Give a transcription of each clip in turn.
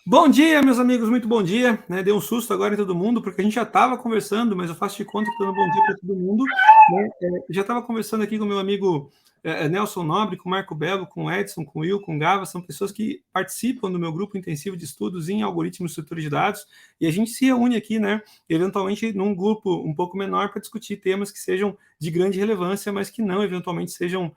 Bom dia, meus amigos, muito bom dia. Né? Deu um susto agora em todo mundo, porque a gente já estava conversando, mas eu faço de conta que estou dando bom dia para todo mundo. Né? Já estava conversando aqui com meu amigo Nelson Nobre, com o Marco Belo, com o Edson, com o Will, com o Gava, são pessoas que participam do meu grupo intensivo de estudos em algoritmos e estrutura de dados, e a gente se reúne aqui, né, eventualmente num grupo um pouco menor para discutir temas que sejam de grande relevância, mas que não eventualmente sejam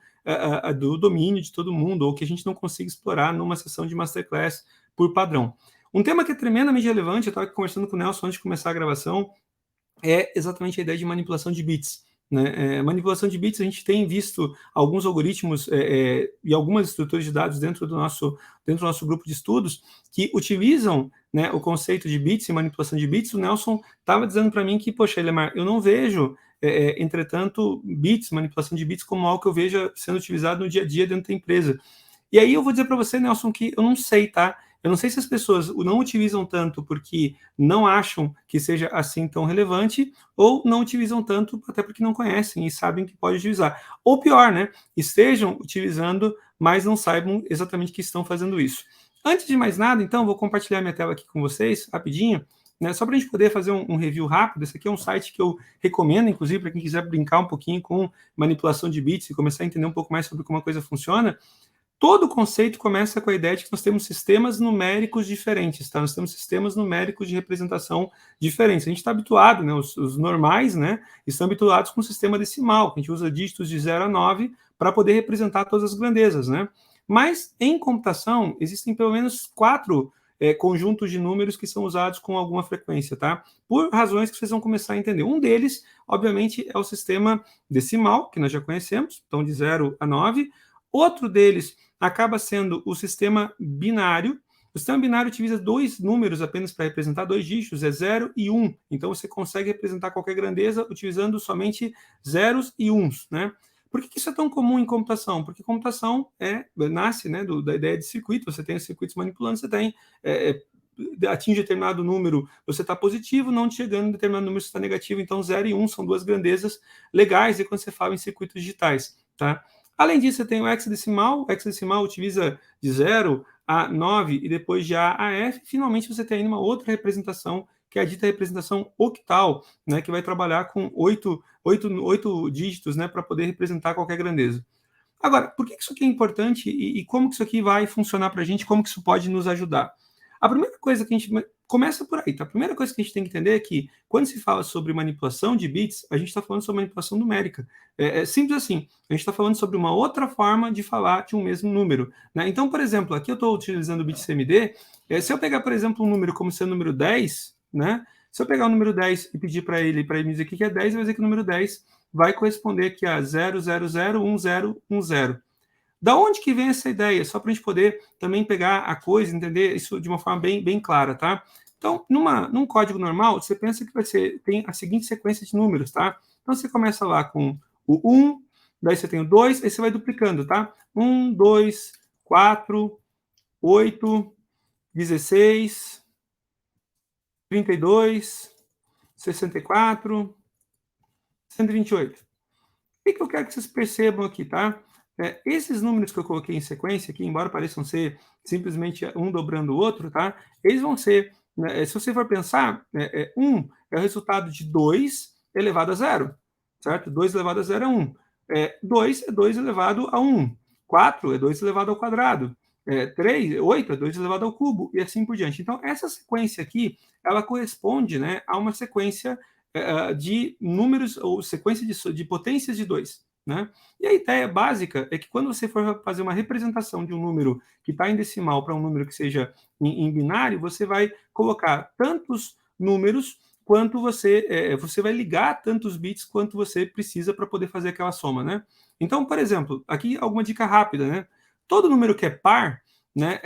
do domínio de todo mundo, ou que a gente não consiga explorar numa sessão de masterclass por padrão. Um tema que é tremendamente relevante, eu estava conversando com o Nelson antes de começar a gravação, é exatamente a ideia de manipulação de bits. Né? Manipulação de bits, a gente tem visto alguns algoritmos e algumas estruturas de dados dentro do nosso grupo de estudos que utilizam, né, o conceito de bits e manipulação de bits. O Nelson estava dizendo para mim que, poxa, Elemar, eu não vejo, entretanto, bits, manipulação de bits, como algo que eu veja sendo utilizado no dia a dia dentro da empresa. E aí eu vou dizer para você, Nelson, que eu não sei, tá? Eu não sei se as pessoas não utilizam tanto porque não acham que seja assim tão relevante, ou não utilizam tanto até porque não conhecem e sabem que pode utilizar. Ou pior, né? Estejam utilizando, mas não saibam exatamente que estão fazendo isso. Antes de mais nada, então, vou compartilhar minha tela aqui com vocês, rapidinho, né? Só para a gente poder fazer um review rápido. Esse aqui é um site que eu recomendo, inclusive, para quem quiser brincar um pouquinho com manipulação de bits e começar a entender um pouco mais sobre como a coisa funciona. Todo o conceito começa com a ideia de que nós temos sistemas numéricos diferentes, tá? Nós temos sistemas numéricos de representação diferentes. A gente está habituado, né? Os normais, né? Estão habituados com o sistema decimal, que a gente usa dígitos de 0 a 9 para poder representar todas as grandezas, né? Mas em computação existem pelo menos 4 conjuntos de números que são usados com alguma frequência, tá? Por razões que vocês vão começar a entender. Um deles, obviamente, é o sistema decimal, que nós já conhecemos, então de 0 a 9. Outro deles acaba sendo o sistema binário. O sistema binário utiliza 2 números apenas para representar 2 dígitos, é 0 e 1. Então você consegue representar qualquer grandeza utilizando somente zeros e uns, né? Por que isso é tão comum em computação? Porque computação nasce, né, da ideia de circuito. Você tem os circuitos manipulando, você tem atinge determinado número, você está positivo, não chegando em determinado número, você está negativo. Então 0 e 1 são 2 grandezas legais quando você fala em circuitos digitais, tá? Além disso, você tem o hexadecimal. O hexadecimal utiliza de 0 a 9 e depois de A a F. Finalmente, você tem uma outra representação, que é a dita representação octal, né, que vai trabalhar com 8 dígitos, né, para poder representar qualquer grandeza. Agora, por que isso aqui é importante e como que isso aqui vai funcionar para a gente, como que isso pode nos ajudar? A primeira coisa que a gente começa por aí, tá? A primeira coisa que a gente tem que entender é que quando se fala sobre manipulação de bits, a gente está falando sobre manipulação numérica. É simples assim. A gente está falando sobre uma outra forma de falar de um mesmo número, né? Então, por exemplo, aqui eu estou utilizando o bit CMD. Se eu pegar, por exemplo, um número como sendo o número 10, né? Se eu pegar o número 10 e pedir para ele me dizer o que é 10, ele vai dizer que o número 10 vai corresponder aqui a 0001010. Da onde que vem essa ideia? Só para a gente poder também pegar a coisa, entender isso de uma forma bem clara, tá? Então, num código normal, você pensa que tem a seguinte sequência de números, tá? Então, você começa lá com o 1, daí você tem o 2, aí você vai duplicando, tá? 1, 2, 4, 8, 16, 32, 64, 128. O que eu quero que vocês percebam aqui, tá? Esses números que eu coloquei em sequência aqui, embora pareçam ser simplesmente um dobrando o outro, tá? Eles vão ser, né, se você for pensar, 1 é o resultado de 2 elevado a 0, certo? 2 elevado a 0 é 1. 2 é 2 elevado a 1. 4 é 2 elevado ao quadrado. 8 é 2 elevado ao cubo, e assim por diante. Então, essa sequência aqui, ela corresponde, né, a uma sequência de números, ou sequência de potências de 2. Né? E a ideia básica é que quando você for fazer uma representação de um número que está em decimal para um número que seja em binário, você vai colocar tantos números quanto você vai ligar tantos bits quanto você precisa para poder fazer aquela soma. Né? Então, por exemplo, aqui alguma dica rápida. Né? Todo número que é par, né,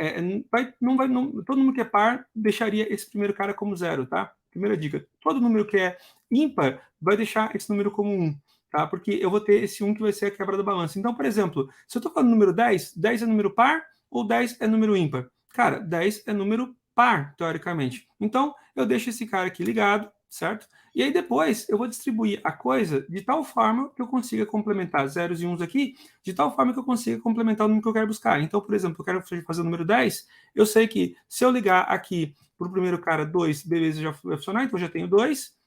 todo número que é par deixaria esse primeiro cara como 0, tá? Primeira dica. Todo número que é ímpar vai deixar esse número como 1, tá? Porque eu vou ter esse 1 que vai ser a quebra da balança. Então, por exemplo, se eu estou falando número 10, 10 é número par ou 10 é número ímpar? Cara, 10 é número par, teoricamente. Então, eu deixo esse cara aqui ligado, certo? E aí depois eu vou distribuir a coisa de tal forma que eu consiga complementar zeros e uns aqui, de tal forma que eu consiga complementar o número que eu quero buscar. Então, por exemplo, eu quero fazer o número 10, eu sei que se eu ligar aqui para o primeiro cara 2, beleza, já vai funcionar, então eu já tenho 2.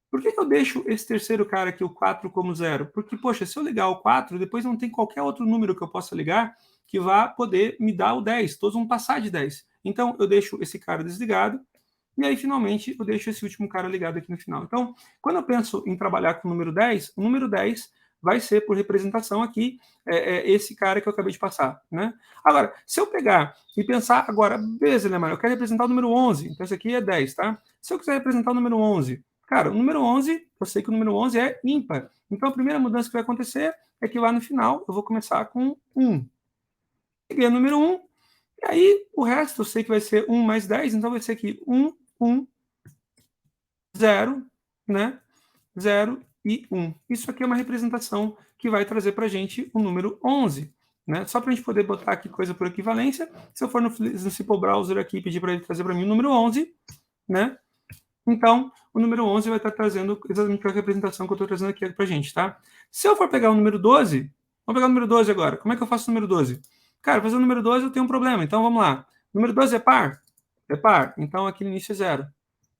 Por que eu deixo esse terceiro cara aqui, o 4, como zero? Porque, poxa, se eu ligar o 4, depois não tem qualquer outro número que eu possa ligar que vá poder me dar o 10. Todos vão passar de 10. Então, eu deixo esse cara desligado e aí, finalmente, eu deixo esse último cara ligado aqui no final. Então, quando eu penso em trabalhar com o número 10, o número 10 vai ser, por representação aqui, esse cara que eu acabei de passar, né? Agora, se eu pegar e pensar agora, beleza, Lemar, eu quero representar o número 11, então esse aqui é 10, tá? Se eu quiser representar o número 11, cara, o número 11, eu sei que o número 11 é ímpar. Então, a primeira mudança que vai acontecer é que lá no final eu vou começar com 1. Peguei o número 1, e aí o resto eu sei que vai ser 1 mais 10, então vai ser aqui 1, 1, 0, né? 0 e 1. Isso aqui é uma representação que vai trazer para a gente o número 11. Né? Só para a gente poder botar aqui coisa por equivalência, se eu for no Simple Browser aqui e pedir para ele trazer para mim o número 11, né? Então, o número 11 vai estar trazendo exatamente a representação que eu estou trazendo aqui para a gente, tá? Se eu for pegar o número 12, vamos pegar o número 12 agora. Como é que eu faço o número 12? Cara, fazer o número 12 eu tenho um problema, então vamos lá. O número 12 é par? É par, então aqui no início é 0.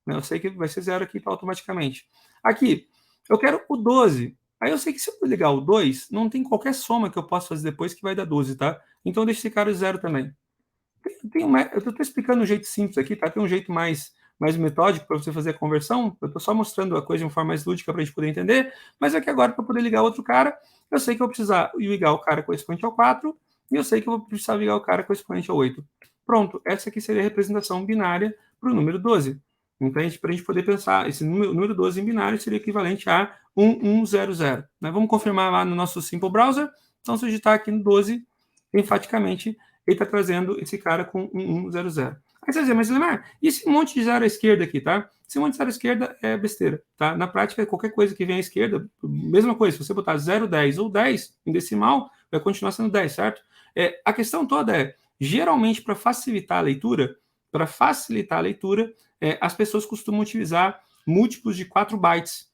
Eu sei que vai ser 0 aqui automaticamente. Aqui, eu quero o 12. Aí eu sei que se eu ligar o 2, não tem qualquer soma que eu possa fazer depois que vai dar 12, tá? Então eu deixo esse cara 0 também. Eu estou explicando um jeito simples aqui, tá? Tem um jeito mais metódico para você fazer a conversão. Eu estou só mostrando a coisa de uma forma mais lúdica para a gente poder entender. Mas aqui agora, para poder ligar outro cara, eu sei que eu vou precisar ligar o cara correspondente ao 4 e eu sei que eu vou precisar ligar o cara correspondente ao 8. Pronto, essa aqui seria a representação binária para o número 12. Então, para a gente poder pensar, esse número 12 em binário seria equivalente a 1100. Né? Vamos confirmar lá no nosso Simple Browser. Então, se eu digitar aqui no 12, enfaticamente, ele está trazendo esse cara com 1100. Aí você vai dizer, mas Lemar, e esse monte de zero à esquerda aqui, tá? Esse monte de zero à esquerda é besteira, tá? Na prática, qualquer coisa que vem à esquerda, mesma coisa, se você botar 0, 10 ou 10 em decimal, vai continuar sendo 10, certo? A questão toda é, geralmente, para facilitar a leitura, as pessoas costumam utilizar múltiplos de 4 bytes,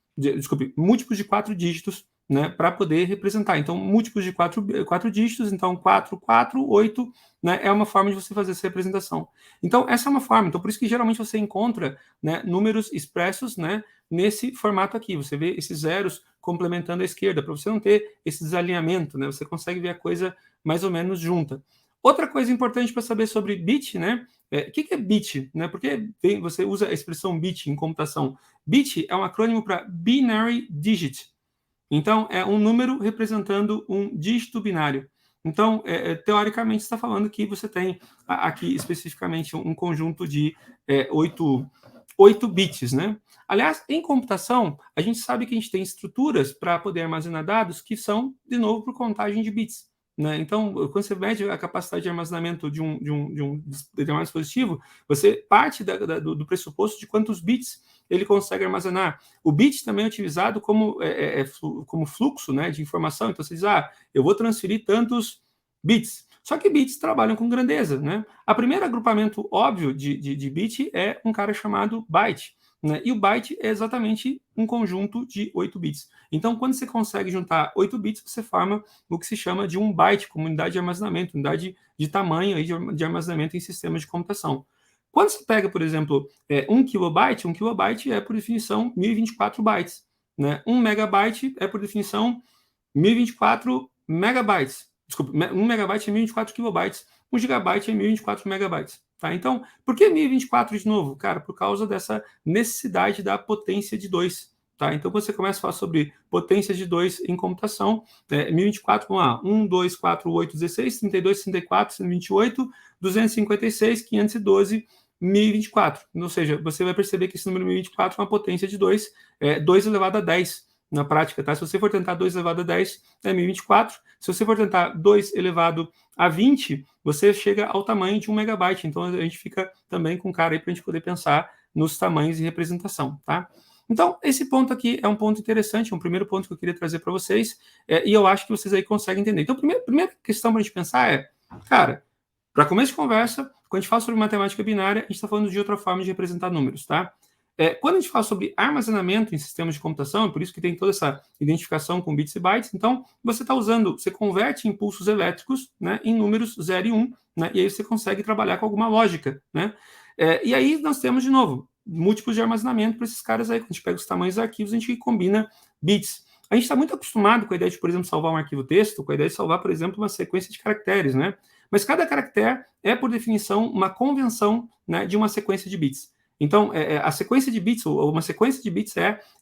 múltiplos de 4 dígitos, né, para poder representar. Então, múltiplos de 4 dígitos, então 4, 4, 8, né, é uma forma de você fazer essa representação. Então, essa é uma forma. Então, por isso que geralmente você encontra, né, números expressos, né, nesse formato aqui. Você vê esses zeros complementando a esquerda, para você não ter esse desalinhamento, né, você consegue ver a coisa mais ou menos junta. Outra coisa importante para saber sobre bit, né? O que é bit? Né? Por que você usa a expressão bit em computação? Bit é um acrônimo para Binary Digit. Então, é um número representando um dígito binário. Então, teoricamente, está falando que você tem aqui especificamente um conjunto de 8 bits, né? Aliás, em computação, a gente sabe que a gente tem estruturas para poder armazenar dados que são, de novo, por contagem de bits. Né? Então, quando você mede a capacidade de armazenamento de um determinado dispositivo, você parte do pressuposto de quantos bits ele consegue armazenar. O bit também é utilizado como fluxo, né, de informação. Então, você diz, eu vou transferir tantos bits. Só que bits trabalham com grandeza. Né? O primeiro agrupamento óbvio de bit é um cara chamado byte. Né? E o byte é exatamente um conjunto de 8 bits. Então, quando você consegue juntar 8 bits, você forma o que se chama de um byte, como unidade de armazenamento, unidade de tamanho aí de armazenamento em sistemas de computação. Quando você pega, por exemplo, 1 kilobyte é, por definição, 1024 bytes. Né? 1 megabyte é, por definição, 1024 megabytes. Desculpa, 1 megabyte é 1024 kilobytes, 1 gigabyte é 1024 megabytes. Tá? Então, por que 1024 de novo? Cara, por causa dessa necessidade da potência de 2. Tá? Então, quando você começa a falar sobre potência de 2 em computação, 1024, vamos lá, 1, 2, 4, 8, 16, 32, 64, 128, 256, 512, 1024. Ou seja, você vai perceber que esse número 1024 é uma potência de 2, 2 elevado a 10 na prática, tá? Se você for tentar 2 elevado a 10, é 1024. Se você for tentar 2 elevado a 20, você chega ao tamanho de 1 megabyte. Então, a gente fica também com cara aí para a gente poder pensar nos tamanhos de representação, tá? Então, esse ponto aqui é um ponto interessante, é um primeiro ponto que eu queria trazer para vocês, e eu acho que vocês aí conseguem entender. Então, a primeira questão para a gente pensar é, cara, para começo de conversa, quando a gente fala sobre matemática binária, a gente está falando de outra forma de representar números, tá? Quando a gente fala sobre armazenamento em sistemas de computação, por isso que tem toda essa identificação com bits e bytes, então você converte impulsos elétricos, né, em números 0 e 1, né, e aí você consegue trabalhar com alguma lógica, né? E aí nós temos, de novo, múltiplos de armazenamento para esses caras aí. Quando a gente pega os tamanhos dos arquivos, a gente combina bits. A gente está muito acostumado com a ideia de, por exemplo, salvar um arquivo texto, com a ideia de salvar, por exemplo, uma sequência de caracteres, né? Mas cada caractere é, por definição, uma convenção, né, de uma sequência de bits. Então, a sequência de bits, ou uma sequência de bits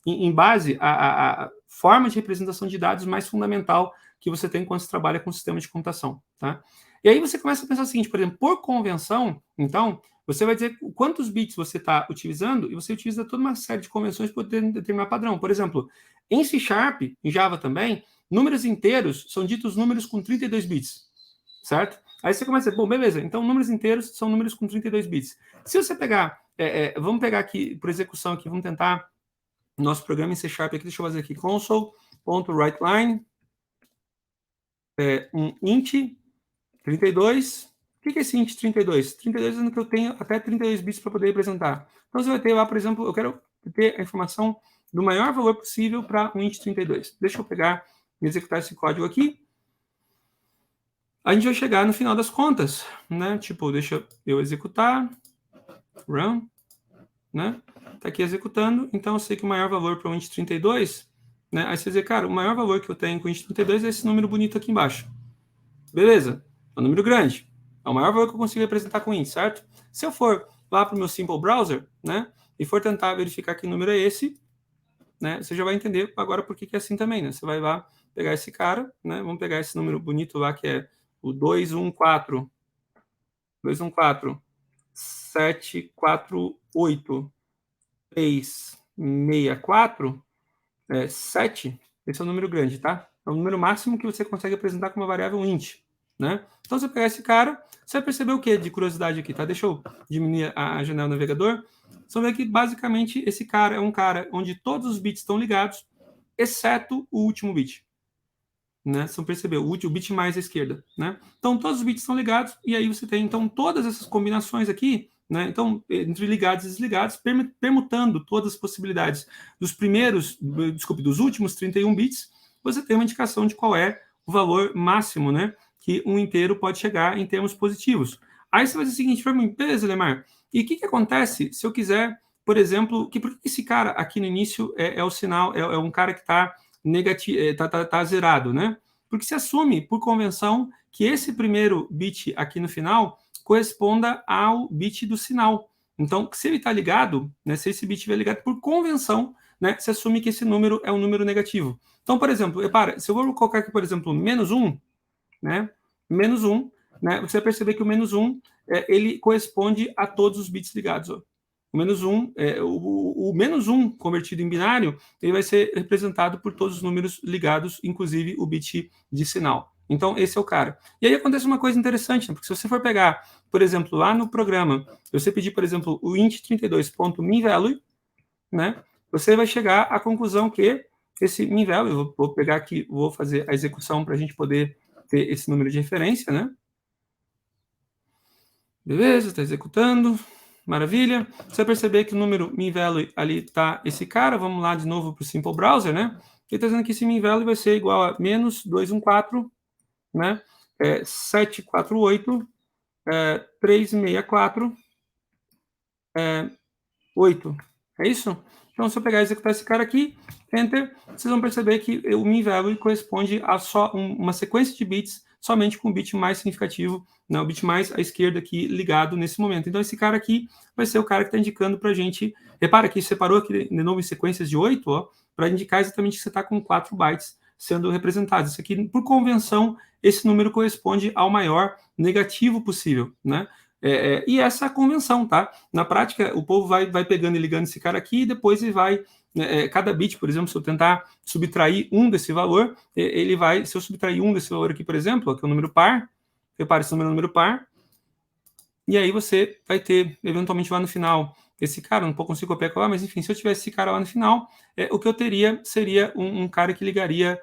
em base à forma de representação de dados mais fundamental que você tem quando você trabalha com sistema de computação, tá? E aí você começa a pensar o seguinte, por exemplo, por convenção, então, você vai dizer quantos bits você está utilizando e você utiliza toda uma série de convenções para poder determinar padrão. Por exemplo, em C Sharp, em Java também, números inteiros são ditos números com 32 bits, certo? Aí você começa a dizer, bom, beleza, então números inteiros são números com 32 bits. Se você pegar, vamos pegar aqui, por execução aqui, vamos tentar nosso programa em C Sharp aqui, deixa eu fazer aqui, console.writeLine, um int 32. O que é esse int 32? 32 é no que eu tenho até 32 bits para poder representar. Então você vai ter lá, por exemplo, eu quero ter a informação do maior valor possível para um int 32. Deixa eu pegar e executar esse código aqui. A gente vai chegar no final das contas, né? Tipo, deixa eu executar, run, né? Tá aqui executando, então eu sei que o maior valor para o int 32, né? Aí você dizer, cara, o maior valor que eu tenho com o int 32 é esse número bonito aqui embaixo. Beleza, é um número grande. É o maior valor que eu consigo representar com int, certo? Se eu for lá para o meu Simple Browser, né? E for tentar verificar que número é esse, né? Você já vai entender agora por que é assim também, né? Você vai lá pegar esse cara, né? Vamos pegar esse número bonito lá que é o 214 748 364 7. Esse é o número grande, tá? É o número máximo que você consegue apresentar com uma variável int, né? Então, você pegar esse cara, você vai perceber o que de curiosidade aqui, tá? Deixa eu diminuir a janela do navegador. Você vai ver que, basicamente, esse cara é um cara onde todos os bits estão ligados, exceto o último bit. Né? Você percebeu, o bit mais à esquerda, né? Então, todos os bits estão ligados, e aí você tem, então, todas essas combinações aqui, né? Então, entre ligados e desligados, permutando todas as possibilidades dos últimos 31 bits, você tem uma indicação de qual é o valor máximo, né? Que um inteiro pode chegar em termos positivos. Aí você vai dizer o seguinte para mim, beleza, Lemar, e o que acontece se eu quiser, por exemplo, por que esse cara aqui no início é o sinal, é um cara que está negativo, tá zerado, né? Porque se assume, por convenção, que esse primeiro bit aqui no final corresponda ao bit do sinal. Então, se ele está ligado, né, se esse bit estiver ligado por convenção, né, se assume que esse número é um número negativo. Então, por exemplo, repara, se eu vou colocar aqui, por exemplo, -1, né, -1, né, você vai perceber que o -1 ele corresponde a todos os bits ligados. Ó. O -1, o -1 convertido em binário, ele vai ser representado por todos os números ligados, inclusive o bit de sinal. Então, esse é o cara. E aí acontece uma coisa interessante, né? Porque se você for pegar, por exemplo, lá no programa, você pedir, por exemplo, o int32.minValue, né? Você vai chegar à conclusão que esse minValue, eu vou pegar aqui, vou fazer a execução para a gente poder ter esse número de referência, né? Beleza, está executando. Maravilha. Você vai perceber que o número minValue ali está esse cara. Vamos lá de novo para o Simple Browser, né? Ele está dizendo que esse minValue vai ser igual a -214, né? 748, 364, 8. É isso? Então, se eu pegar e executar esse cara aqui, Enter, vocês vão perceber que o minValue corresponde a só uma sequência de bits, somente com o bit mais significativo, né, o bit mais à esquerda aqui ligado nesse momento. Então, esse cara aqui vai ser o cara que está indicando para a gente. Repara que separou aqui de novo em sequências de 8, para indicar exatamente que você está com 4 bytes sendo representados. Isso aqui, por convenção, esse número corresponde ao maior negativo possível, né? E essa é a convenção, tá? Na prática, o povo vai pegando e ligando esse cara aqui e depois ele vai. Cada bit, por exemplo, se eu tentar subtrair um desse valor, ele vai. Se eu subtrair um desse valor aqui, por exemplo, que é o número par, repare, esse número é um número par, e aí você vai ter, eventualmente, lá no final, esse cara, não consigo copiar e colar, mas enfim, se eu tivesse esse cara lá no final, o que eu teria seria um cara que ligaria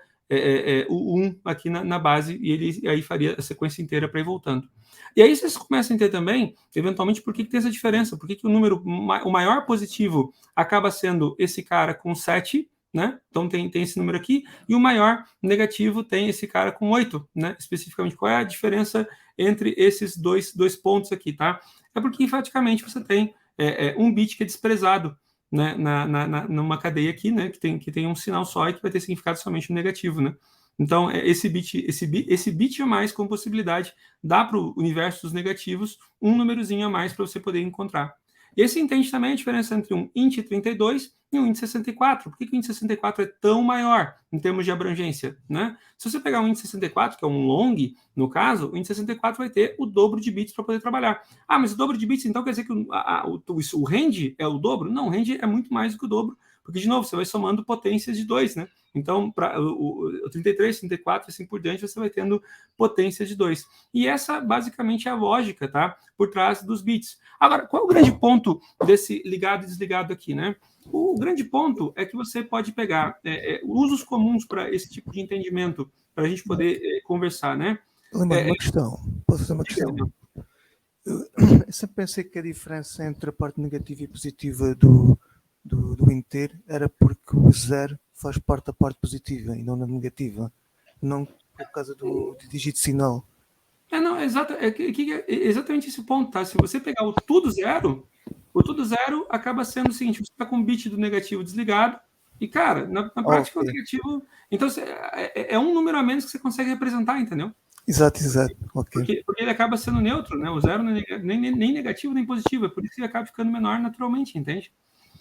o 1 aqui na base, e ele aí faria a sequência inteira para ir voltando. E aí vocês começam a entender também, eventualmente, por que tem essa diferença, por que o número, o maior positivo acaba sendo esse cara com 7, né? Então tem esse número aqui, e o maior negativo tem esse cara com 8, né? Especificamente, qual é a diferença entre esses dois pontos aqui, tá? É porque, enfaticamente, você tem um bit que é desprezado, né, numa cadeia aqui, né, que tem um sinal só e que vai ter significado somente no negativo, né? Então, esse bit a mais com possibilidade dá para o universo dos negativos um númerozinho a mais para você poder encontrar. E aí você entende também a diferença entre um int 32 e um int 64. Por que o int 64 é tão maior em termos de abrangência, né? Se você pegar um int 64, que é um long, no caso, o int 64 vai ter o dobro de bits para poder trabalhar. Ah, mas o dobro de bits, então quer dizer que o range é o dobro? Não, o range é muito mais do que o dobro, porque, de novo, você vai somando potências de 2, né? Então, para o 33, 34 e assim por diante, você vai tendo potências de 2. E essa, basicamente, é a lógica, tá? Por trás dos bits. Agora, qual é o grande ponto desse ligado e desligado aqui, né? O grande ponto é que você pode pegar usos comuns para esse tipo de entendimento, para a gente poder conversar, né? Uma questão. Posso fazer uma questão? Eu sempre pensei que a diferença entre a parte negativa e positiva do inteiro era porque o zero faz parte da parte positiva e não da negativa. Não por causa do dígito sinal. Não, é exatamente esse ponto, tá? Se você pegar o tudo zero acaba sendo o seguinte: você está com o bit do negativo desligado, e, cara, na prática, okay, o negativo. Então, é um número a menos que você consegue representar, entendeu? Exato. Okay. Porque ele acaba sendo neutro, né? O zero não é nem negativo nem positivo, é por isso que ele acaba ficando menor naturalmente, entende?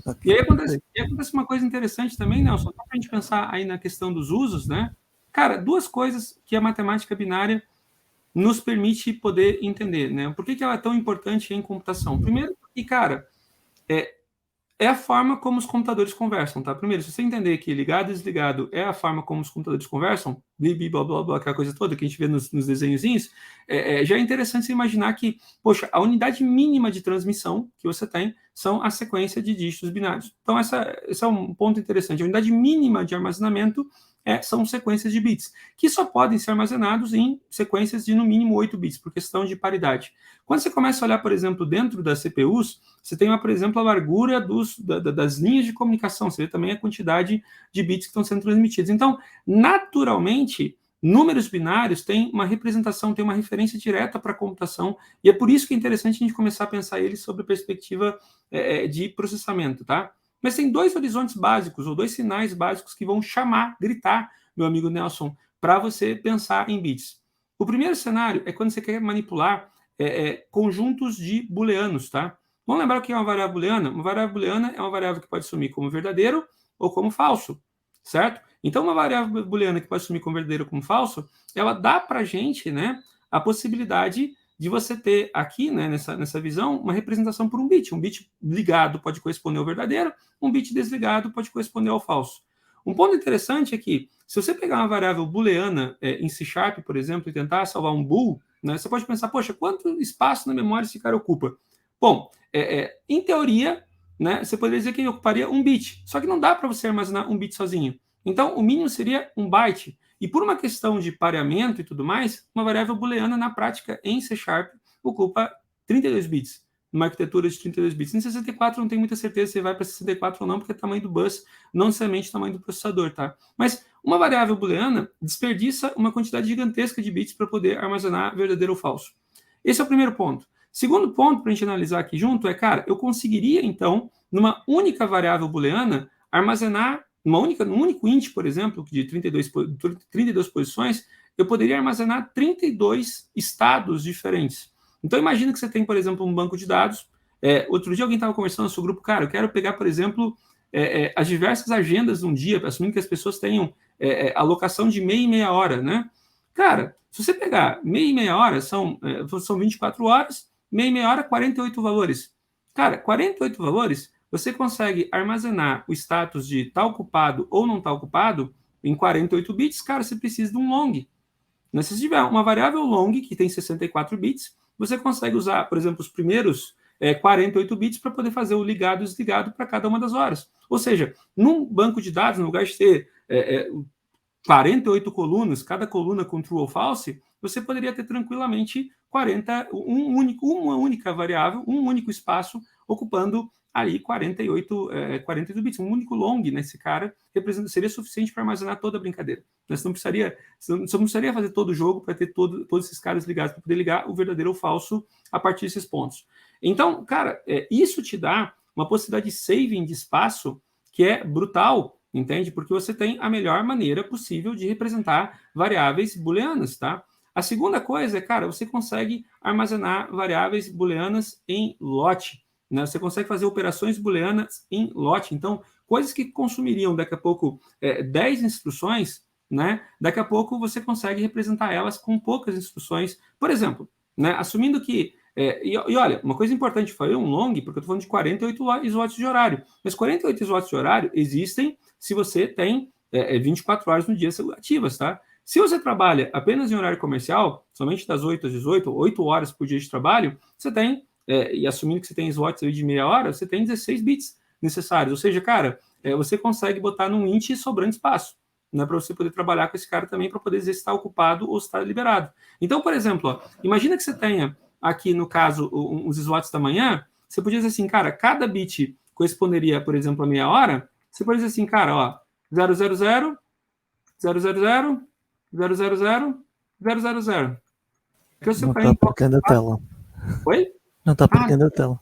Okay. E aí acontece uma coisa interessante também, Nelson, só para a gente pensar aí na questão dos usos, né? Cara, duas coisas que a matemática binária nos permite poder entender, né? Por que ela é tão importante em computação? Primeiro, porque, cara, é a forma como os computadores conversam, tá? Primeiro, se você entender que ligado e desligado é a forma como os computadores conversam, blá, blá, blá, aquela coisa toda que a gente vê nos desenhozinhos, já é interessante você imaginar que, poxa, a unidade mínima de transmissão que você tem são a sequência de dígitos binários. Então, esse é um ponto interessante. A unidade mínima de armazenamento são sequências de bits, que só podem ser armazenados em sequências de, no mínimo, 8 bits, por questão de paridade. Quando você começa a olhar, por exemplo, dentro das CPUs, você tem, por exemplo, a largura das linhas de comunicação, você vê também a quantidade de bits que estão sendo transmitidos. Então, naturalmente, números binários têm uma representação, têm uma referência direta para a computação, e é por isso que é interessante a gente começar a pensar eles sob a perspectiva de processamento, tá? Mas tem dois horizontes básicos, ou dois sinais básicos que vão gritar, meu amigo Nelson, para você pensar em bits. O primeiro cenário é quando você quer manipular conjuntos de booleanos, tá? Vamos lembrar o que é uma variável booleana? Uma variável booleana é uma variável que pode assumir como verdadeiro ou como falso, certo? Então, uma variável booleana que pode assumir como verdadeiro ou como falso, ela dá para a gente, né, a possibilidade de você ter aqui, né, nessa visão, uma representação por um bit. Um bit ligado pode corresponder ao verdadeiro, um bit desligado pode corresponder ao falso. Um ponto interessante é que, se você pegar uma variável booleana em C#, por exemplo, e tentar salvar um bool, né, você pode pensar, poxa, quanto espaço na memória esse cara ocupa? Bom, em teoria, né, você poderia dizer que ele ocuparia um bit, só que não dá para você armazenar um bit sozinho. Então, o mínimo seria um byte. E por uma questão de pareamento e tudo mais, uma variável booleana, na prática, em C# ocupa 32 bits, numa arquitetura de 32 bits. Em 64 não tenho muita certeza se vai para 64 ou não, porque é o tamanho do bus, não necessariamente o tamanho do processador, tá? Mas uma variável booleana desperdiça uma quantidade gigantesca de bits para poder armazenar verdadeiro ou falso. Esse é o primeiro ponto. Segundo ponto para a gente analisar aqui junto é, cara, eu conseguiria, então, numa única variável booleana, armazenar num único int, por exemplo, de 32 posições, eu poderia armazenar 32 estados diferentes. Então, imagina que você tem, por exemplo, um banco de dados. Outro dia alguém estava conversando no seu grupo, cara, eu quero pegar, por exemplo, as diversas agendas de um dia, assumindo que as pessoas tenham alocação de meia e meia hora, né? Cara, se você pegar meia e meia hora, são 24 horas, meia e meia hora, 48 valores. Cara, 48 valores, você consegue armazenar o status de tá ocupado ou não tá ocupado em 48 bits, cara, você precisa de um long. Se você tiver uma variável long, que tem 64 bits, você consegue usar, por exemplo, os primeiros 48 bits para poder fazer o ligado e desligado para cada uma das horas. Ou seja, num banco de dados, no lugar de ter 48 colunas, cada coluna com true ou false, você poderia ter tranquilamente uma única variável, um único espaço, ocupando aí 48 bits, um único long nesse cara, seria suficiente para armazenar toda a brincadeira. Você não precisaria fazer todo o jogo para ter todos esses caras ligados, para poder ligar o verdadeiro ou falso a partir desses pontos. Então, cara, isso te dá uma possibilidade de saving de espaço que é brutal, entende? Porque você tem a melhor maneira possível de representar variáveis booleanas, tá? A segunda coisa é, cara, você consegue armazenar variáveis booleanas em lote, né? Você consegue fazer operações booleanas em lote. Então, coisas que consumiriam daqui a pouco 10 instruções, né? Daqui a pouco você consegue representar elas com poucas instruções. Por exemplo, né? Assumindo que e olha, uma coisa importante, foi um long, porque eu estou falando de 48 slots de horário. Mas 48 slots de horário existem se você tem 24 horas no dia ativas, tá? Se você trabalha apenas em horário comercial, somente das 8 às 18, 8 horas por dia de trabalho, você tem, e assumindo que você tem slots de meia hora, você tem 16 bits necessários. Ou seja, cara, você consegue botar num int sobrando espaço, né, para você poder trabalhar com esse cara também, para poder dizer se está ocupado ou se está liberado. Então, por exemplo, ó, imagina que você tenha aqui, no caso, os slots da manhã, você podia dizer assim, cara, cada bit corresponderia, por exemplo, a meia hora, você pode dizer assim, cara, ó, 000, 000, 000, 000. Que não está aparecendo a tela. Oi? Não está aparecendo a tela.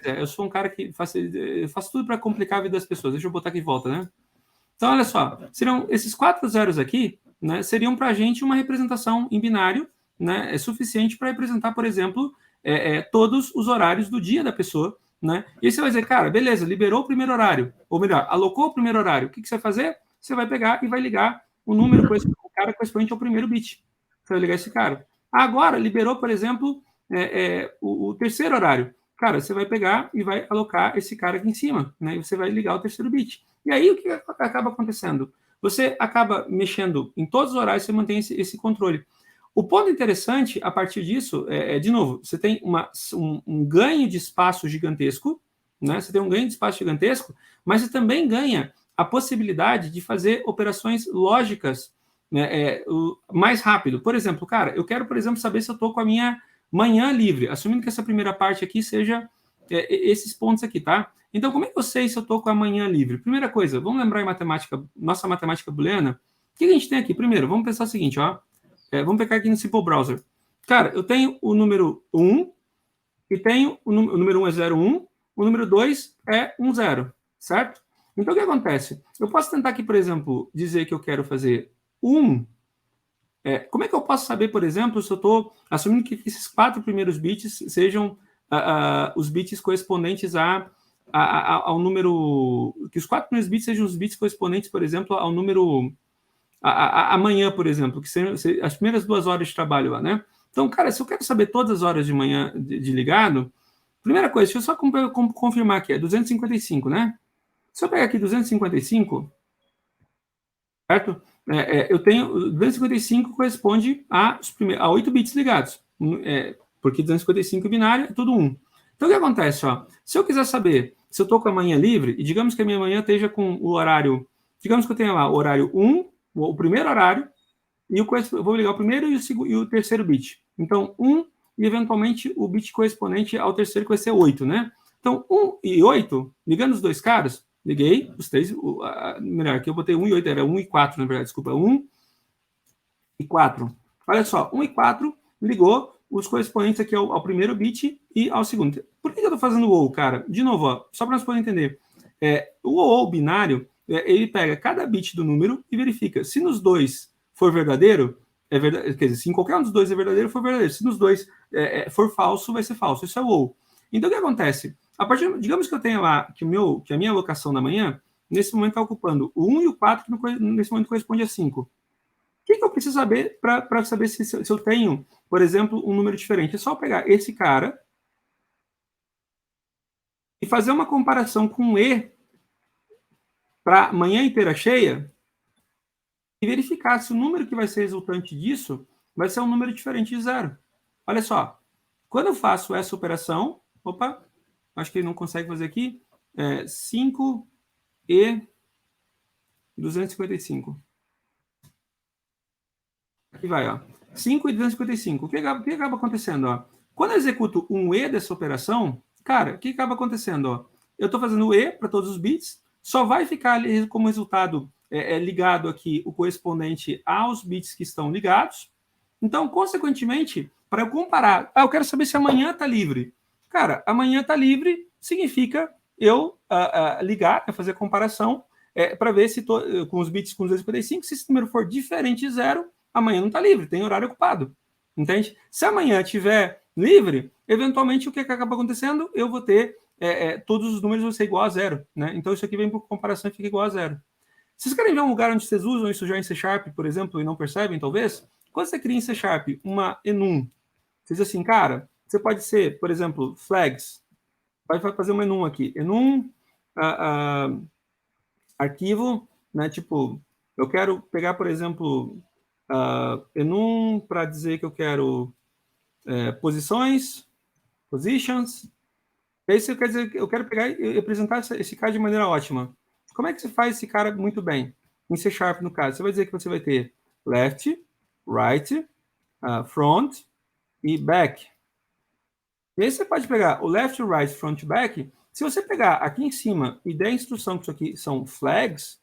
Eu sou um cara que faço tudo para complicar a vida das pessoas. Deixa eu botar aqui de volta, né? Então, olha só, seriam esses 4 zeros aqui, né, seriam para a gente uma representação em binário, né, suficiente para representar, por exemplo, todos os horários do dia da pessoa, né? E aí você vai dizer, cara, beleza, liberou o primeiro horário, ou melhor, alocou o primeiro horário. O que você vai fazer? Você vai pegar e vai ligar o número correspondente ao primeiro bit. Você vai ligar esse cara. Agora, liberou, por exemplo, o terceiro horário. Cara, você vai pegar e vai alocar esse cara aqui em cima, né? E você vai ligar o terceiro bit. E aí, o que acaba acontecendo? Você acaba mexendo em todos os horários, você mantém esse controle. O ponto interessante, a partir disso, de novo, você tem um ganho de espaço gigantesco, né? Você tem um ganho de espaço gigantesco, mas você também ganha a possibilidade de fazer operações lógicas, né, mais rápido. Por exemplo, cara, eu quero, por exemplo, saber se eu estou com a minha manhã livre, assumindo que essa primeira parte aqui seja esses pontos aqui, tá? Então, como é que eu sei se eu estou com a manhã livre? Primeira coisa, vamos lembrar em matemática, nossa matemática booleana. O que a gente tem aqui? Primeiro, vamos pensar o seguinte, ó. Vamos pegar aqui no Simple Browser. Cara, eu tenho o número 1 e tenho o número 1 é 01, o número 2 é 10, certo? Então, o que acontece? Eu posso tentar aqui, por exemplo, dizer que eu quero fazer 1. Como é que eu posso saber, por exemplo, se eu estou assumindo que esses 4 primeiros bits sejam os bits correspondentes ao número... Que os 4 primeiros bits sejam os bits correspondentes, por exemplo, ao número... amanhã, por exemplo, que sejam as primeiras 2 horas de trabalho lá, né? Então, cara, se eu quero saber todas as horas de manhã de ligado, primeira coisa, deixa eu só confirmar aqui, é 255, né? Se eu pegar aqui 255, certo? Eu tenho 255 corresponde a 8 bits ligados, porque 255 binário é tudo 1. Então, o que acontece? Ó, se eu quiser saber se eu estou com a manhã livre, e digamos que a minha manhã esteja com o horário, digamos que eu tenha lá o horário 1, o primeiro horário, e eu vou ligar o primeiro e o terceiro bit. Então, 1 e, eventualmente, o bit correspondente ao terceiro, que vai ser 8, né? Então, 1 e 8, ligando os dois caras, liguei os 3, melhor, aqui eu botei 1 e 8, era 1 e 4, na verdade, desculpa, 1 e 4. Olha só, 1 e 4 ligou os correspondentes aqui ao primeiro bit e ao segundo. Por que eu estou fazendo o OU, cara? De novo, ó, só para nós podermos entender. O OU binário, ele pega cada bit do número e verifica. Se nos dois for verdadeiro, é verdade, quer dizer, se em qualquer um dos dois é verdadeiro, for verdadeiro. Se nos dois for falso, vai ser falso. Isso é o OU. Então, o que acontece? Digamos que eu tenha lá, que a minha alocação da manhã, nesse momento está ocupando o 1 e o 4, que nesse momento corresponde a 5. O que eu preciso saber para saber se eu tenho, por exemplo, um número diferente? É só pegar esse cara e fazer uma comparação com E para manhã inteira cheia e verificar se o número que vai ser resultante disso vai ser um número diferente de 0. Olha só, quando eu faço essa operação, opa, acho que ele não consegue fazer aqui, 5 e 255. Aqui vai, ó. 5 e 255. O que acaba acontecendo, ó? Quando eu executo um E dessa operação, cara, o que acaba acontecendo, ó? Eu estou fazendo o E para todos os bits, só vai ficar ali como resultado ligado aqui o correspondente aos bits que estão ligados. Então, consequentemente, para eu comparar, eu quero saber se amanhã está livre. Cara, amanhã está livre significa eu ligar, fazer a comparação para ver se com os bits com 255, se esse número for diferente de zero, amanhã não está livre, tem horário ocupado. Entende? Se amanhã estiver livre, eventualmente o que acaba acontecendo? Eu vou ter todos os números vão ser igual a zero. Né? Então isso aqui vem por comparação e fica igual a zero. Vocês querem ver um lugar onde vocês usam isso já em C Sharp, por exemplo, e não percebem, talvez? Quando você cria em C Sharp uma enum, você diz assim, cara, você pode ser, por exemplo, flags. Vai fazer uma enum aqui. Enum, arquivo, né? Tipo, eu quero pegar, por exemplo, enum para dizer que eu quero positions. Isso quer dizer que eu quero pegar e apresentar esse cara de maneira ótima. Como é que você faz esse cara muito bem? Em C Sharp, no caso, você vai dizer que você vai ter left, right, front e back. E aí você pode pegar o left, right, front, back. Se você pegar aqui em cima e der a instrução que isso aqui são flags,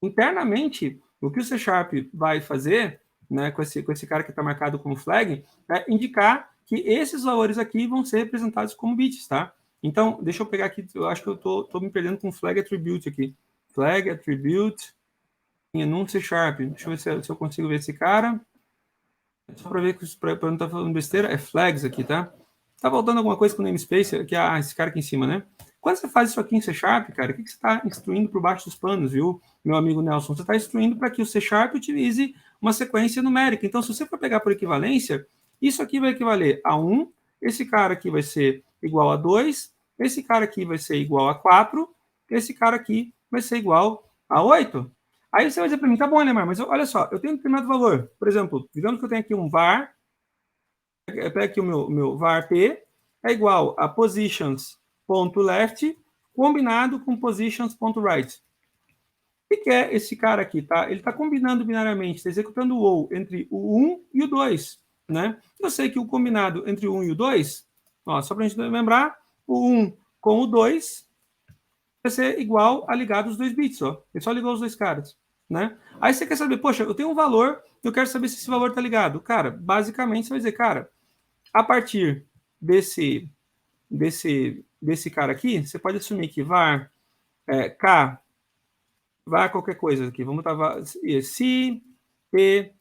internamente, o que o C Sharp vai fazer, né, com esse cara que está marcado como flag, é indicar que esses valores aqui vão ser representados como bits, tá? Então, deixa eu pegar aqui, eu acho que eu tô me perdendo com flag attribute aqui. Flag attribute em enum C Sharp. Deixa eu ver se eu consigo ver esse cara. Só para ver, para não estar falando besteira, é flags aqui, tá? Tá faltando alguma coisa com o namespace, que esse cara aqui em cima, né? Quando você faz isso aqui em C Sharp, cara, o que você está instruindo por baixo dos panos, viu, meu amigo Nelson? Você está instruindo para que o C Sharp utilize uma sequência numérica. Então, se você for pegar por equivalência, isso aqui vai equivaler a 1, esse cara aqui vai ser igual a 2, esse cara aqui vai ser igual a 4, esse cara aqui vai ser igual a 8. Aí você vai dizer para mim, tá bom, Alemar, mas olha só, eu tenho um determinado valor. Por exemplo, digamos que eu tenho aqui um var, eu pego aqui o meu var p, é igual a positions.left combinado com positions.right. O que é esse cara aqui, tá? Ele está combinando binariamente, está executando o ou entre o 1 e o 2, né? Eu sei que o combinado entre o 1 e o 2, ó, só para a gente lembrar, o 1 com o 2 vai ser igual a ligar os dois bits, ó. Ele só ligou os dois caras, né? Aí você quer saber, poxa, eu tenho um valor, eu quero saber se esse valor está ligado. Cara, basicamente você vai dizer, cara, a partir desse cara aqui, você pode assumir que var k, var qualquer coisa aqui, vamos botar se p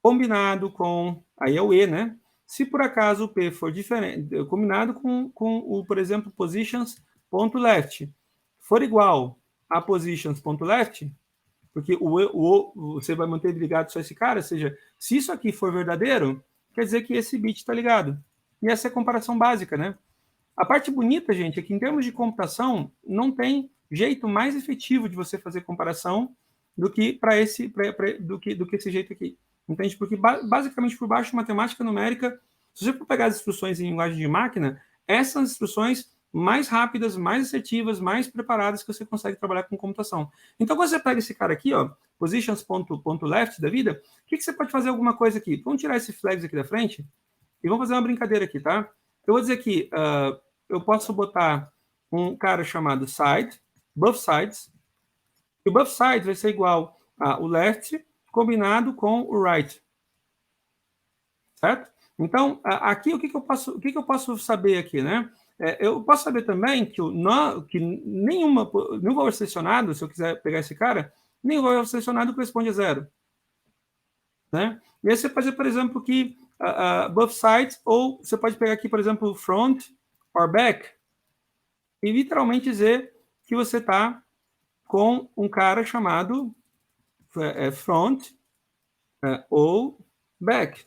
combinado com, aí é o e, né? Se por acaso o p for diferente, combinado com o, por exemplo, positions.left, for igual a positions.left, porque você vai manter ligado só esse cara, ou seja, se isso aqui for verdadeiro, quer dizer que esse bit está ligado. E essa é a comparação básica, né? A parte bonita, gente, é que em termos de computação, não tem jeito mais efetivo de você fazer comparação do que do que esse jeito aqui. Entende? Porque basicamente por baixo de matemática numérica, se você for pegar as instruções em linguagem de máquina, essas instruções mais rápidas, mais assertivas, mais preparadas que você consegue trabalhar com computação. Então, quando você pega esse cara aqui, ó, positions.left da vida, o que você pode fazer alguma coisa aqui? Vamos tirar esse flags aqui da frente e vamos fazer uma brincadeira aqui, tá? Eu vou dizer que eu posso botar um cara chamado side, buff sides, e o buff side vai ser igual ao left combinado com o right. Certo? Então, aqui o que eu posso saber aqui, né? Eu posso saber também que nenhum valor selecionado, se eu quiser pegar esse cara, nenhum valor selecionado corresponde a zero. Né? E aí você pode dizer, por exemplo, que both sides, ou você pode pegar aqui, por exemplo, front or back, e literalmente dizer que você está com um cara chamado front ou back.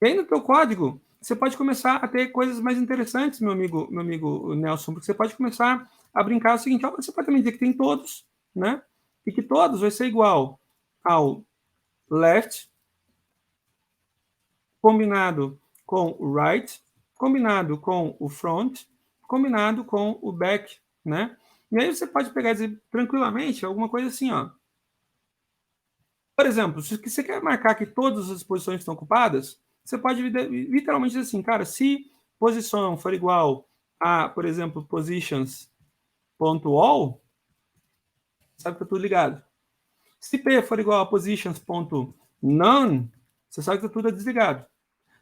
E aí no teu código, você pode começar a ter coisas mais interessantes, meu amigo Nelson, porque você pode começar a brincar o seguinte, você pode também dizer que tem todos, né? E que todos vai ser igual ao left combinado com o right, combinado com o front, combinado com o back, né? E aí você pode pegar e dizer tranquilamente alguma coisa assim, ó. Por exemplo, se você quer marcar que todas as posições estão ocupadas, você pode literalmente dizer assim, cara, se posição for igual a, por exemplo, positions.all, sabe que está tudo ligado. Se P for igual a positions.none, você sabe que está tudo desligado.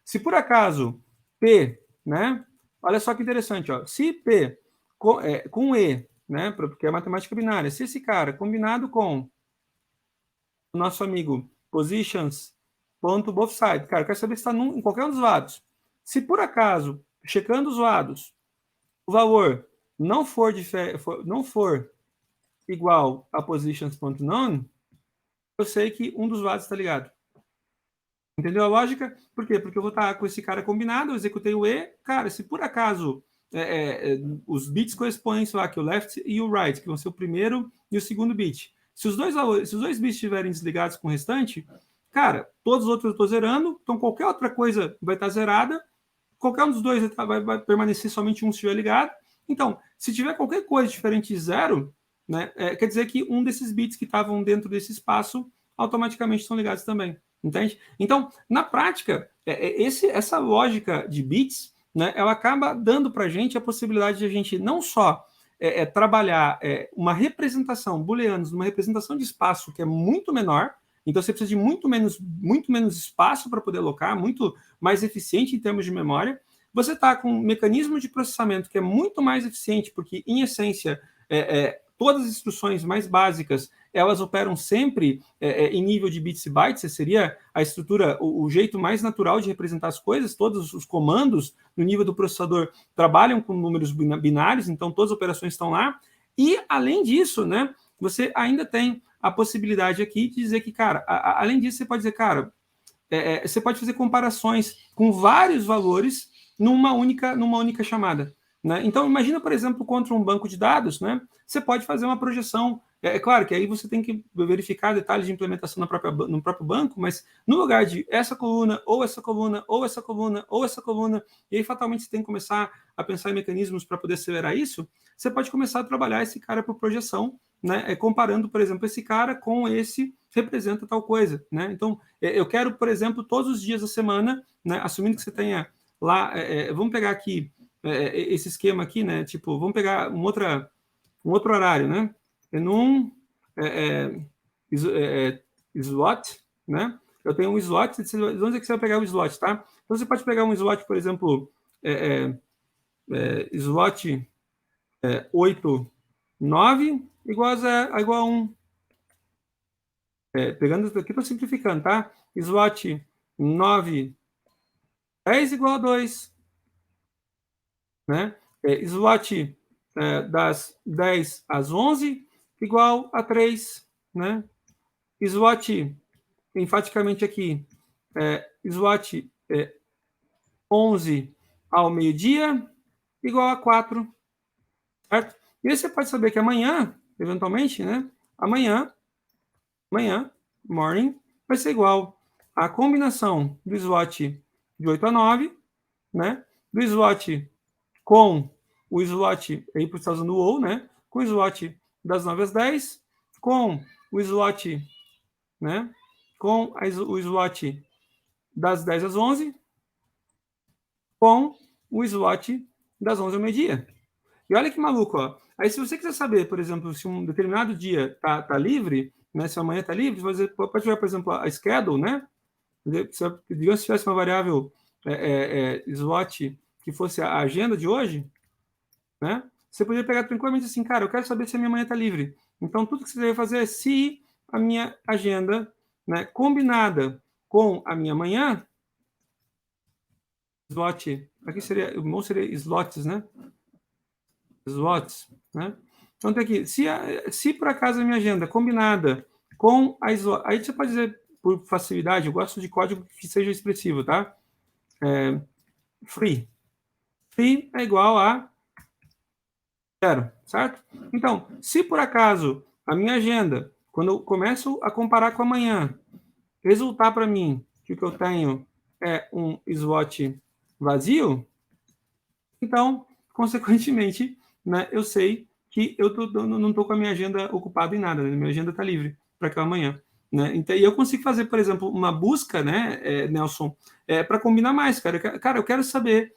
Se por acaso P, né? Olha só que interessante, ó. Se P com E, né? Porque é matemática binária, se esse cara combinado com o nosso amigo positions.bothside, cara, eu quero saber se está em qualquer um dos lados. Se por acaso, checando os lados, o valor não for igual a positions.none, eu sei que um dos lados está ligado. Entendeu a lógica? Por quê? Porque eu vou estar com esse cara combinado, eu executei o E, cara, se por acaso os bits correspondem lá, que o left e o right, que vão ser o primeiro e o segundo bit. Se os dois bits estiverem desligados com o restante, cara, todos os outros eu estou zerando, então qualquer outra coisa vai estar zerada, qualquer um dos dois vai permanecer somente um se estiver ligado. Então, se tiver qualquer coisa diferente de zero, né, quer dizer que um desses bits que estavam dentro desse espaço automaticamente estão ligados também. Entende? Então, na prática, essa lógica de bits, né, ela acaba dando para a gente a possibilidade de a gente não só trabalhar uma representação booleanos, uma representação de espaço que é muito menor, então você precisa de muito menos espaço para poder alocar, muito mais eficiente em termos de memória. Você está com um mecanismo de processamento que é muito mais eficiente, porque, em essência, todas as instruções mais básicas elas operam sempre em nível de bits e bytes, seria a estrutura, o jeito mais natural de representar as coisas, todos os comandos no nível do processador trabalham com números binários, então todas as operações estão lá, e além disso, né, você ainda tem a possibilidade aqui de dizer que, cara, além disso, você pode dizer, cara, você pode fazer comparações com vários valores numa única chamada. Né? Então, imagina, por exemplo, contra um banco de dados, né? Você pode fazer uma projeção. É claro que aí você tem que verificar detalhes de implementação no próprio banco, mas no lugar de essa coluna, ou essa coluna, ou essa coluna, ou essa coluna, e aí fatalmente você tem que começar a pensar em mecanismos para poder acelerar isso, você pode começar a trabalhar esse cara por projeção, né? Comparando, por exemplo, esse cara com esse representa tal coisa. Né? Então, eu quero, por exemplo, todos os dias da semana, né? Assumindo que você tenha lá, vamos pegar aqui esse esquema aqui, né? Tipo, vamos pegar um outro horário, né? Num slot, né? Eu tenho um slot, onde é que você vai pegar o slot, tá? Então você pode pegar um slot, por exemplo, slot 8, 9 igual a 1. Pegando isso aqui, estou simplificando, tá? Slot 9, 10 igual a 2. Né? Slot das 10 às 11 igual a 3. Né? Slot, enfaticamente aqui, slot 11 ao meio-dia igual a 4. Certo? E aí você pode saber que amanhã, eventualmente, né? Amanhã, morning, vai ser igual a combinação do slot de 8 a 9, né? Do slot com o slot, aí você está usando o ou, né? Com o slot das 9 às 10, com o slot, né? Com o slot das 10 às 11, com o slot das 11 ao meio-dia. E olha que maluco, ó. Aí se você quiser saber, por exemplo, se um determinado dia tá livre, né? Se amanhã tá livre, você pode jogar, por exemplo, a schedule, né? Digamos se tivesse uma variável slot que fosse a agenda de hoje, né? Você poderia pegar tranquilamente assim, cara, eu quero saber se a minha manhã está livre. Então, tudo que você deve fazer é se a minha agenda, né, combinada com a minha manhã, slot, aqui seria, o bom seria slots, né? Slots, né? Então, tem aqui, se por acaso a minha agenda combinada com a slot, aí você pode dizer, por facilidade, eu gosto de código que seja expressivo, tá? Free. Free é igual a 0, certo? Então, se por acaso a minha agenda, quando eu começo a comparar com amanhã, resultar para mim que o que eu tenho é um slot vazio, então, consequentemente, né, eu sei que eu não estou com a minha agenda ocupada em nada, né? Minha agenda está livre para aquela manhã. né? Então, e eu consigo fazer, por exemplo, uma busca, né, Nelson, para combinar mais, cara. Cara, eu quero saber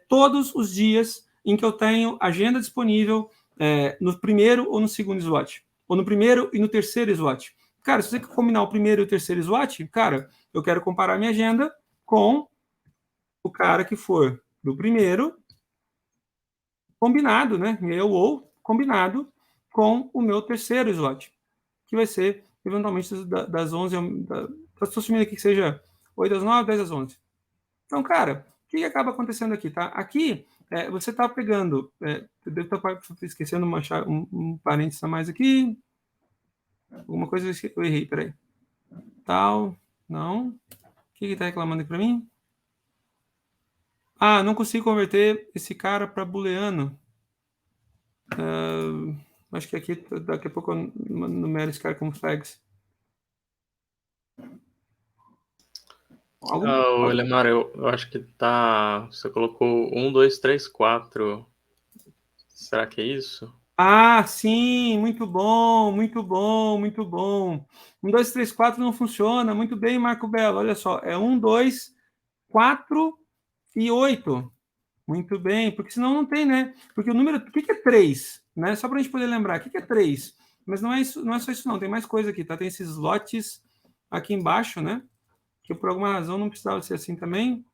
todos os dias em que eu tenho agenda disponível no primeiro ou no segundo slot, ou no primeiro e no terceiro slot. Cara, se você quer combinar o primeiro e o terceiro slot, cara, eu quero comparar minha agenda com o cara que for do primeiro, combinado, né? Ou combinado com o meu terceiro slot, que vai ser, eventualmente, das 11... Estou assumindo aqui que seja 8 às 9, 10 às 11. Então, cara, o que acaba acontecendo aqui, tá? Aqui, você está pegando... devo estar esquecendo um parênteses a mais aqui. Alguma coisa eu errei, peraí. Tal, não. O que está reclamando aqui para mim? Ah, não consigo converter esse cara para booleano. Acho que aqui, daqui a pouco, eu numero esse cara como flags. Elemar, eu acho que tá... Você colocou 1, 2, 3, 4. Será que é isso? Ah, sim, muito bom, muito bom, muito bom. 1, 2, 3, 4 não funciona. Muito bem, Marco Belo. Olha só, é 1, 2, 4 e 8. Muito bem, porque senão não tem, né? Porque o número... O que é 3? Né? Só para a gente poder lembrar, o que é 3? Mas não é isso, não é só isso, não. Tem mais coisa aqui, tá? Tem esses slots aqui embaixo, né? Que por alguma razão não precisava ser assim também.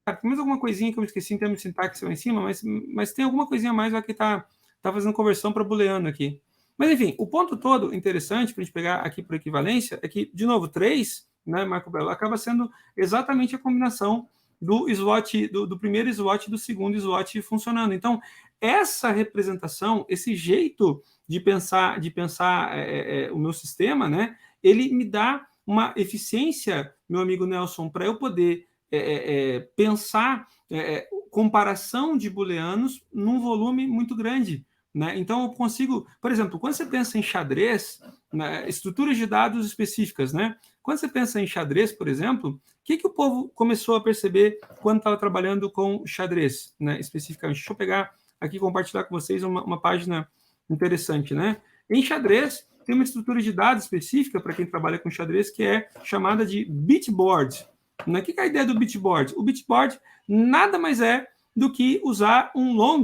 Tem mais alguma coisinha que eu me esqueci em termos de sintaxe lá em cima, mas tem alguma coisinha a mais lá que tá fazendo conversão para booleano aqui. Mas, enfim, o ponto todo interessante para a gente pegar aqui por equivalência é que, de novo, 3, né, Marco Belo, acaba sendo exatamente a combinação do slot, do primeiro slot e do segundo slot funcionando. Então, essa representação, esse jeito de pensar o meu sistema, né, ele me dá uma eficiência, meu amigo Nelson, para eu poder pensar comparação de booleanos num volume muito grande. Né? Então, eu consigo, por exemplo, quando você pensa em xadrez, né, estruturas de dados específicas, né? Quando você pensa em xadrez, por exemplo, o que o povo começou a perceber quando estava trabalhando com xadrez, né, especificamente? Deixa eu pegar aqui e compartilhar com vocês uma página interessante. Né? Em xadrez, tem uma estrutura de dados específica para quem trabalha com xadrez que é chamada de bitboard. O que é a ideia do bitboard? O bitboard nada mais é do que usar um long.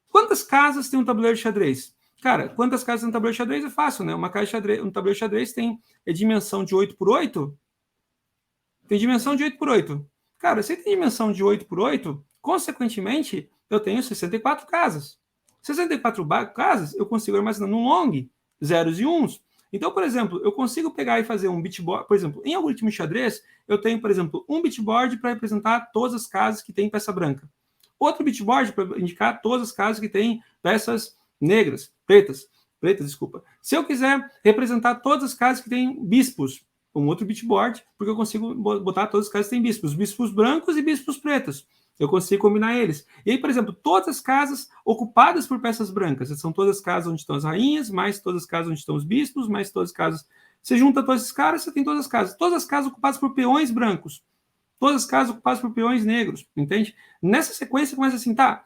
Quantas casas tem um tabuleiro de xadrez? Cara, quantas casas tem um tabuleiro de xadrez é fácil, né? Uma casa de xadrez, um tabuleiro de xadrez tem dimensão de 8 por 8? Tem dimensão de 8 por 8. Cara, se tem dimensão de 8 por 8, consequentemente, eu tenho 64 casas. 64 casas eu consigo armazenar num long, zeros e uns. Então, por exemplo, eu consigo pegar e fazer um bitboard. Por exemplo, em algoritmo de xadrez, eu tenho, por exemplo, um bitboard para representar todas as casas que tem peça branca. Outro bitboard para indicar todas as casas que tem peças negras, pretas, desculpa. Se eu quiser representar todas as casas que tem bispos, um outro bitboard, porque eu consigo botar todas as casas que tem bispos brancos e bispos pretos. Eu consigo combinar eles. E aí, por exemplo, todas as casas ocupadas por peças brancas, são todas as casas onde estão as rainhas, mais todas as casas onde estão os bispos, mais todas as casas... Você junta todos esses caras, você tem todas as casas. Todas as casas ocupadas por peões brancos. Todas as casas ocupadas por peões negros, entende? Nessa sequência começa assim, tá,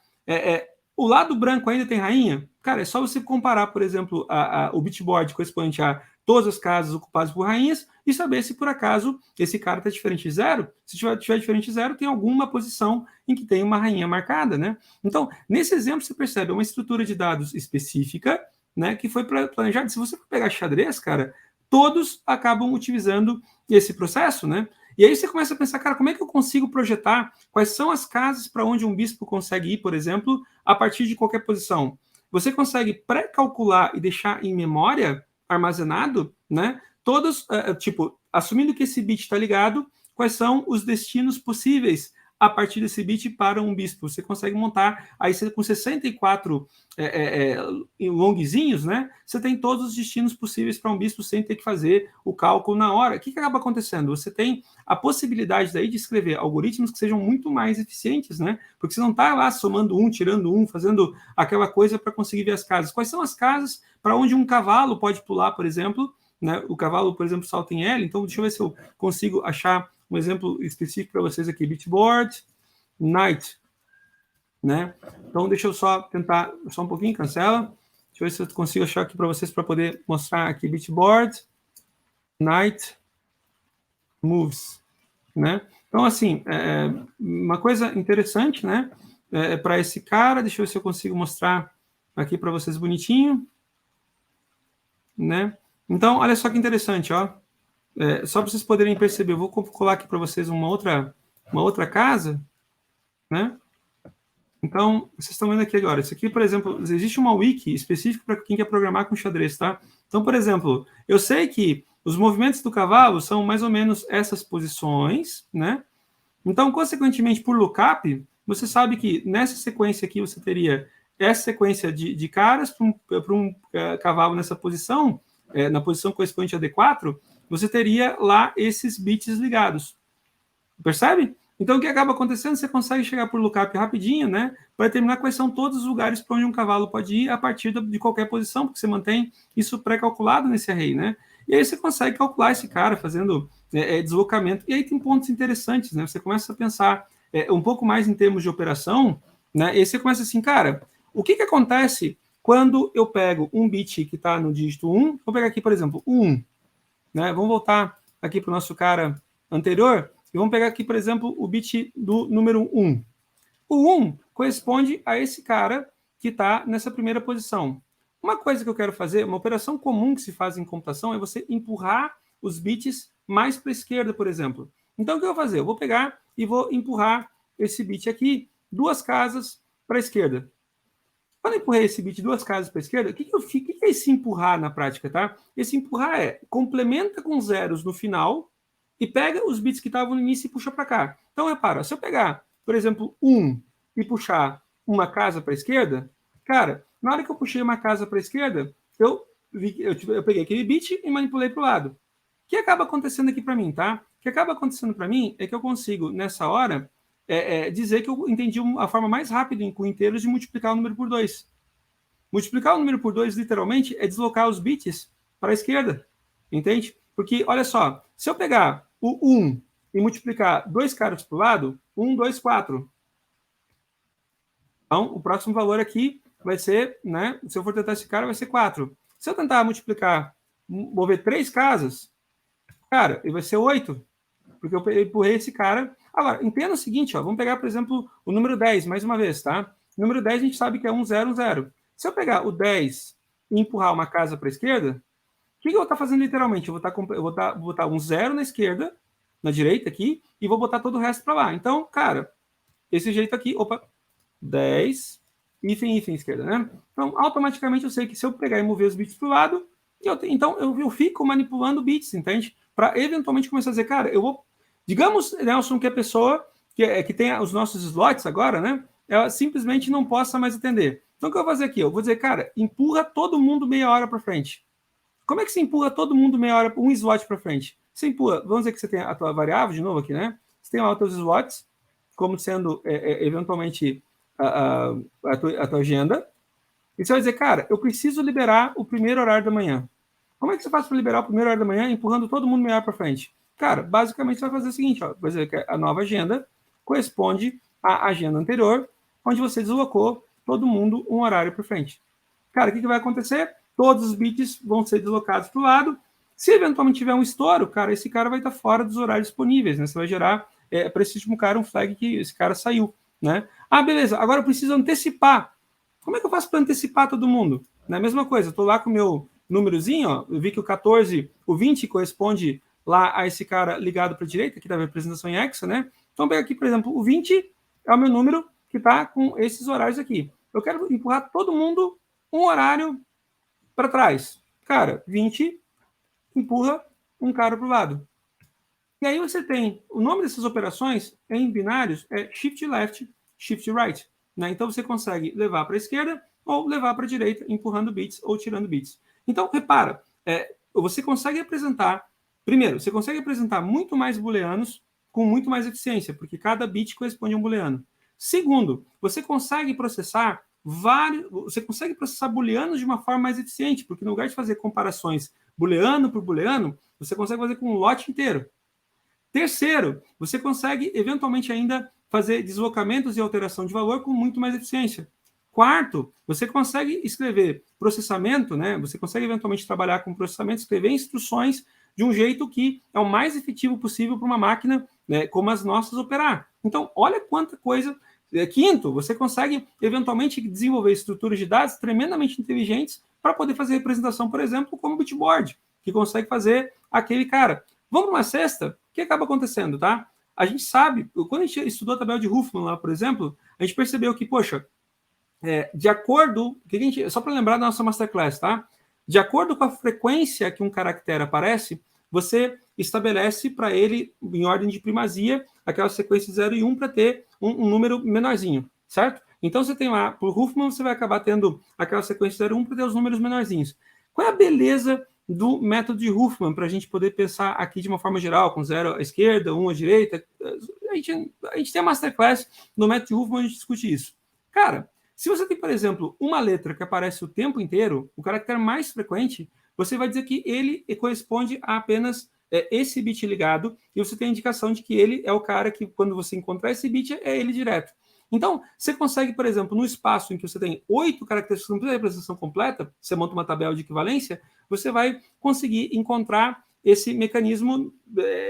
o lado branco ainda tem rainha? Cara, é só você comparar, por exemplo, o bitboard correspondente a todas as casas ocupadas por rainhas e saber se, por acaso, esse cara está diferente de zero. Se tiver diferente de zero, tem alguma posição em que tem uma rainha marcada, né? Então, nesse exemplo, você percebe uma estrutura de dados específica, né, que foi planejada. Se você for pegar xadrez, cara, todos acabam utilizando esse processo, né? E aí você começa a pensar, cara, como é que eu consigo projetar quais são as casas para onde um bispo consegue ir, por exemplo, a partir de qualquer posição? Você consegue pré-calcular e deixar em memória armazenado, né? Todos, tipo, assumindo que esse bit está ligado, quais são os destinos possíveis a partir desse bit para um bispo. Você consegue montar, aí você, com 64 longzinhos, né? Você tem todos os destinos possíveis para um bispo sem ter que fazer o cálculo na hora. O que acaba acontecendo? Você tem a possibilidade daí de escrever algoritmos que sejam muito mais eficientes, né? Porque você não está lá somando um, tirando um, fazendo aquela coisa para conseguir ver as casas. Quais são as casas para onde um cavalo pode pular, por exemplo? Né? O cavalo, por exemplo, salta em L. Então, deixa eu ver se eu consigo achar um exemplo específico para vocês aqui. Bitboard, Knight. Né? Então, deixa eu só tentar, só um pouquinho, cancela. Deixa eu ver se eu consigo achar aqui para vocês para poder mostrar aqui Bitboard. night moves, né? Então, assim, uma coisa interessante, né? Para esse cara, deixa eu ver se eu consigo mostrar aqui para vocês bonitinho, né? Então, olha só que interessante, ó. Só para vocês poderem perceber, eu vou colar aqui para vocês uma outra casa, né? Então, vocês estão vendo aqui agora. Isso aqui, por exemplo, existe uma wiki específica para quem quer programar com xadrez, tá? Então, por exemplo, eu sei que os movimentos do cavalo são mais ou menos essas posições, né? Então, consequentemente, por lookup, você sabe que nessa sequência aqui você teria essa sequência de caras para um cavalo nessa posição, na posição correspondente a D4, você teria lá esses bits ligados. Percebe? Então, o que acaba acontecendo? Você consegue chegar por lookup rapidinho, né? Para determinar quais são todos os lugares para onde um cavalo pode ir a partir de qualquer posição, porque você mantém isso pré-calculado nesse array, né? E aí você consegue calcular esse cara fazendo deslocamento. E aí tem pontos interessantes, né? Você começa a pensar um pouco mais em termos de operação, né? E aí você começa assim, cara, o que acontece quando eu pego um bit que está no dígito 1? Vou pegar aqui, por exemplo, 1, né? Vamos voltar aqui para o nosso cara anterior. E vamos pegar aqui, por exemplo, o bit do número 1. O 1 corresponde a esse cara que está nessa primeira posição. Uma coisa que eu quero fazer, uma operação comum que se faz em computação é você empurrar os bits mais para a esquerda, por exemplo. Então, o que eu vou fazer? Eu vou pegar e vou empurrar esse bit aqui 2 casas para a esquerda. Quando eu empurrei esse bit 2 casas para a esquerda, o que é esse empurrar na prática, tá? Esse empurrar complementa com zeros no final e pega os bits que estavam no início e puxa para cá. Então, repara, se eu pegar, por exemplo, 1 e puxar uma casa para a esquerda, cara, na hora que eu puxei uma casa para a esquerda, eu peguei aquele bit e manipulei para o lado. O que acaba acontecendo aqui para mim, tá? O que acaba acontecendo para mim é que eu consigo, nessa hora, dizer que eu entendi a forma mais rápida com inteiros de multiplicar o número por 2. Multiplicar o número por 2, literalmente, é deslocar os bits para a esquerda. Entende? Porque, olha só, se eu pegar o 1 e multiplicar 2 caras para o lado, 1, 2, 4. Então, o próximo valor aqui vai ser, né? Se eu for tentar esse cara, vai ser 4. Se eu tentar multiplicar, mover 3 casas, cara, ele vai ser 8. Porque eu empurrei esse cara. Agora, entenda o seguinte, ó, vamos pegar, por exemplo, o número 10, mais uma vez, tá? O número 10 a gente sabe que é 1, 0, 0. Se eu pegar o 10 e empurrar uma casa para a esquerda, o que eu vou estar fazendo literalmente? Eu vou botar um 0 na esquerda, na direita aqui, e vou botar todo o resto para lá. Então, cara, esse jeito aqui, 10, hífen, esquerda, né? Então, automaticamente eu sei que se eu pegar e mover os bits para o lado, então eu fico manipulando bits, entende? Para eventualmente começar a dizer, cara, eu vou... Digamos, Nelson, que a pessoa que tem os nossos slots agora, né? Ela simplesmente não possa mais atender. Então, o que eu vou fazer aqui? Eu vou dizer, cara, empurra todo mundo meia hora para frente. Como é que você empurra todo mundo meia hora, um slot para frente? Você empurra, vamos dizer que você tem a tua variável, de novo aqui, né? Você tem lá os teus slots, como sendo, eventualmente, a tua agenda. E você vai dizer, cara, eu preciso liberar o primeiro horário da manhã. Como é que você faz para liberar o primeiro horário da manhã empurrando todo mundo meia hora para frente? Cara, basicamente você vai fazer o seguinte, ó, vai dizer que a nova agenda corresponde à agenda anterior, onde você deslocou todo mundo um horário para frente. Cara, o que vai acontecer? Todos os bits vão ser deslocados para o lado. Se eventualmente tiver um estouro, cara, esse cara vai estar fora dos horários disponíveis, né? Você vai gerar para esse último cara um flag que esse cara saiu, né? Ah, beleza, agora eu preciso antecipar. Como é que eu faço para antecipar todo mundo? Na mesma coisa, estou lá com o meu númerozinho, ó, eu vi que o 14, o 20 corresponde lá a esse cara ligado para a direita, aqui da representação em hexa, né? Então, pega aqui, por exemplo, o 20 é o meu número que está com esses horários aqui. Eu quero empurrar todo mundo um horário para trás. Cara, 20 empurra um cara para o lado. E aí você tem, o nome dessas operações em binários é shift left, shift right. Né? Então você consegue levar para a esquerda ou levar para a direita, empurrando bits ou tirando bits. Então, repara, você consegue apresentar, primeiro, você consegue apresentar muito mais booleanos com muito mais eficiência, porque cada bit corresponde a um booleano. Segundo, você consegue processar booleanos de uma forma mais eficiente, porque no lugar de fazer comparações booleano por booleano, você consegue fazer com um lote inteiro. Terceiro, você consegue eventualmente ainda fazer deslocamentos e alteração de valor com muito mais eficiência. Quarto, você consegue escrever processamento, né? Você consegue eventualmente trabalhar com processamento, escrever instruções de um jeito que é o mais efetivo possível para uma máquina, né, como as nossas operar. Então, olha quanta coisa. Quinto, você consegue eventualmente desenvolver estruturas de dados tremendamente inteligentes para poder fazer representação, por exemplo, como o Bitboard, que consegue fazer aquele cara. Vamos para uma sexta? O que acaba acontecendo, tá? A gente sabe, quando a gente estudou a tabela de Huffman lá, por exemplo, a gente percebeu que, poxa, de acordo, só para lembrar da nossa masterclass, tá? De acordo com a frequência que um caractere aparece, você estabelece para ele, em ordem de primazia, aquela sequência 0 e 1 para ter um número menorzinho, certo? Então você tem lá, por Huffman, você vai acabar tendo aquela sequência 0 e 1 para ter os números menorzinhos. Qual é a beleza do método de Huffman para a gente poder pensar aqui de uma forma geral, com 0 à esquerda, 1 à direita? A gente tem a masterclass no método de Huffman, a gente discute isso. Cara, se você tem, por exemplo, uma letra que aparece o tempo inteiro, o caractere mais frequente, você vai dizer que ele corresponde a apenas esse bit ligado, e você tem a indicação de que ele é o cara que, quando você encontrar esse bit, é ele direto. Então, você consegue, por exemplo, no espaço em que você tem 8 caracteres, você não precisa de representação completa, você monta uma tabela de equivalência, você vai conseguir encontrar esse mecanismo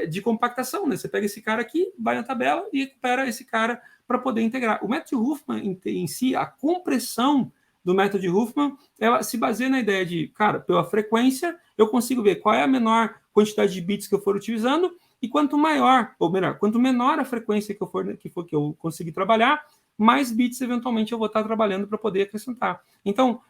de compactação, né? Você pega esse cara aqui, vai na tabela e recupera esse cara para poder integrar. O método de Huffman em si, a compressão do método de Huffman, ela se baseia na ideia de, cara, pela frequência, eu consigo ver qual é a menor quantidade de bits que eu for utilizando, e quanto maior, ou melhor, quanto menor a frequência que eu conseguir trabalhar, mais bits eventualmente eu vou estar trabalhando para poder acrescentar. Então,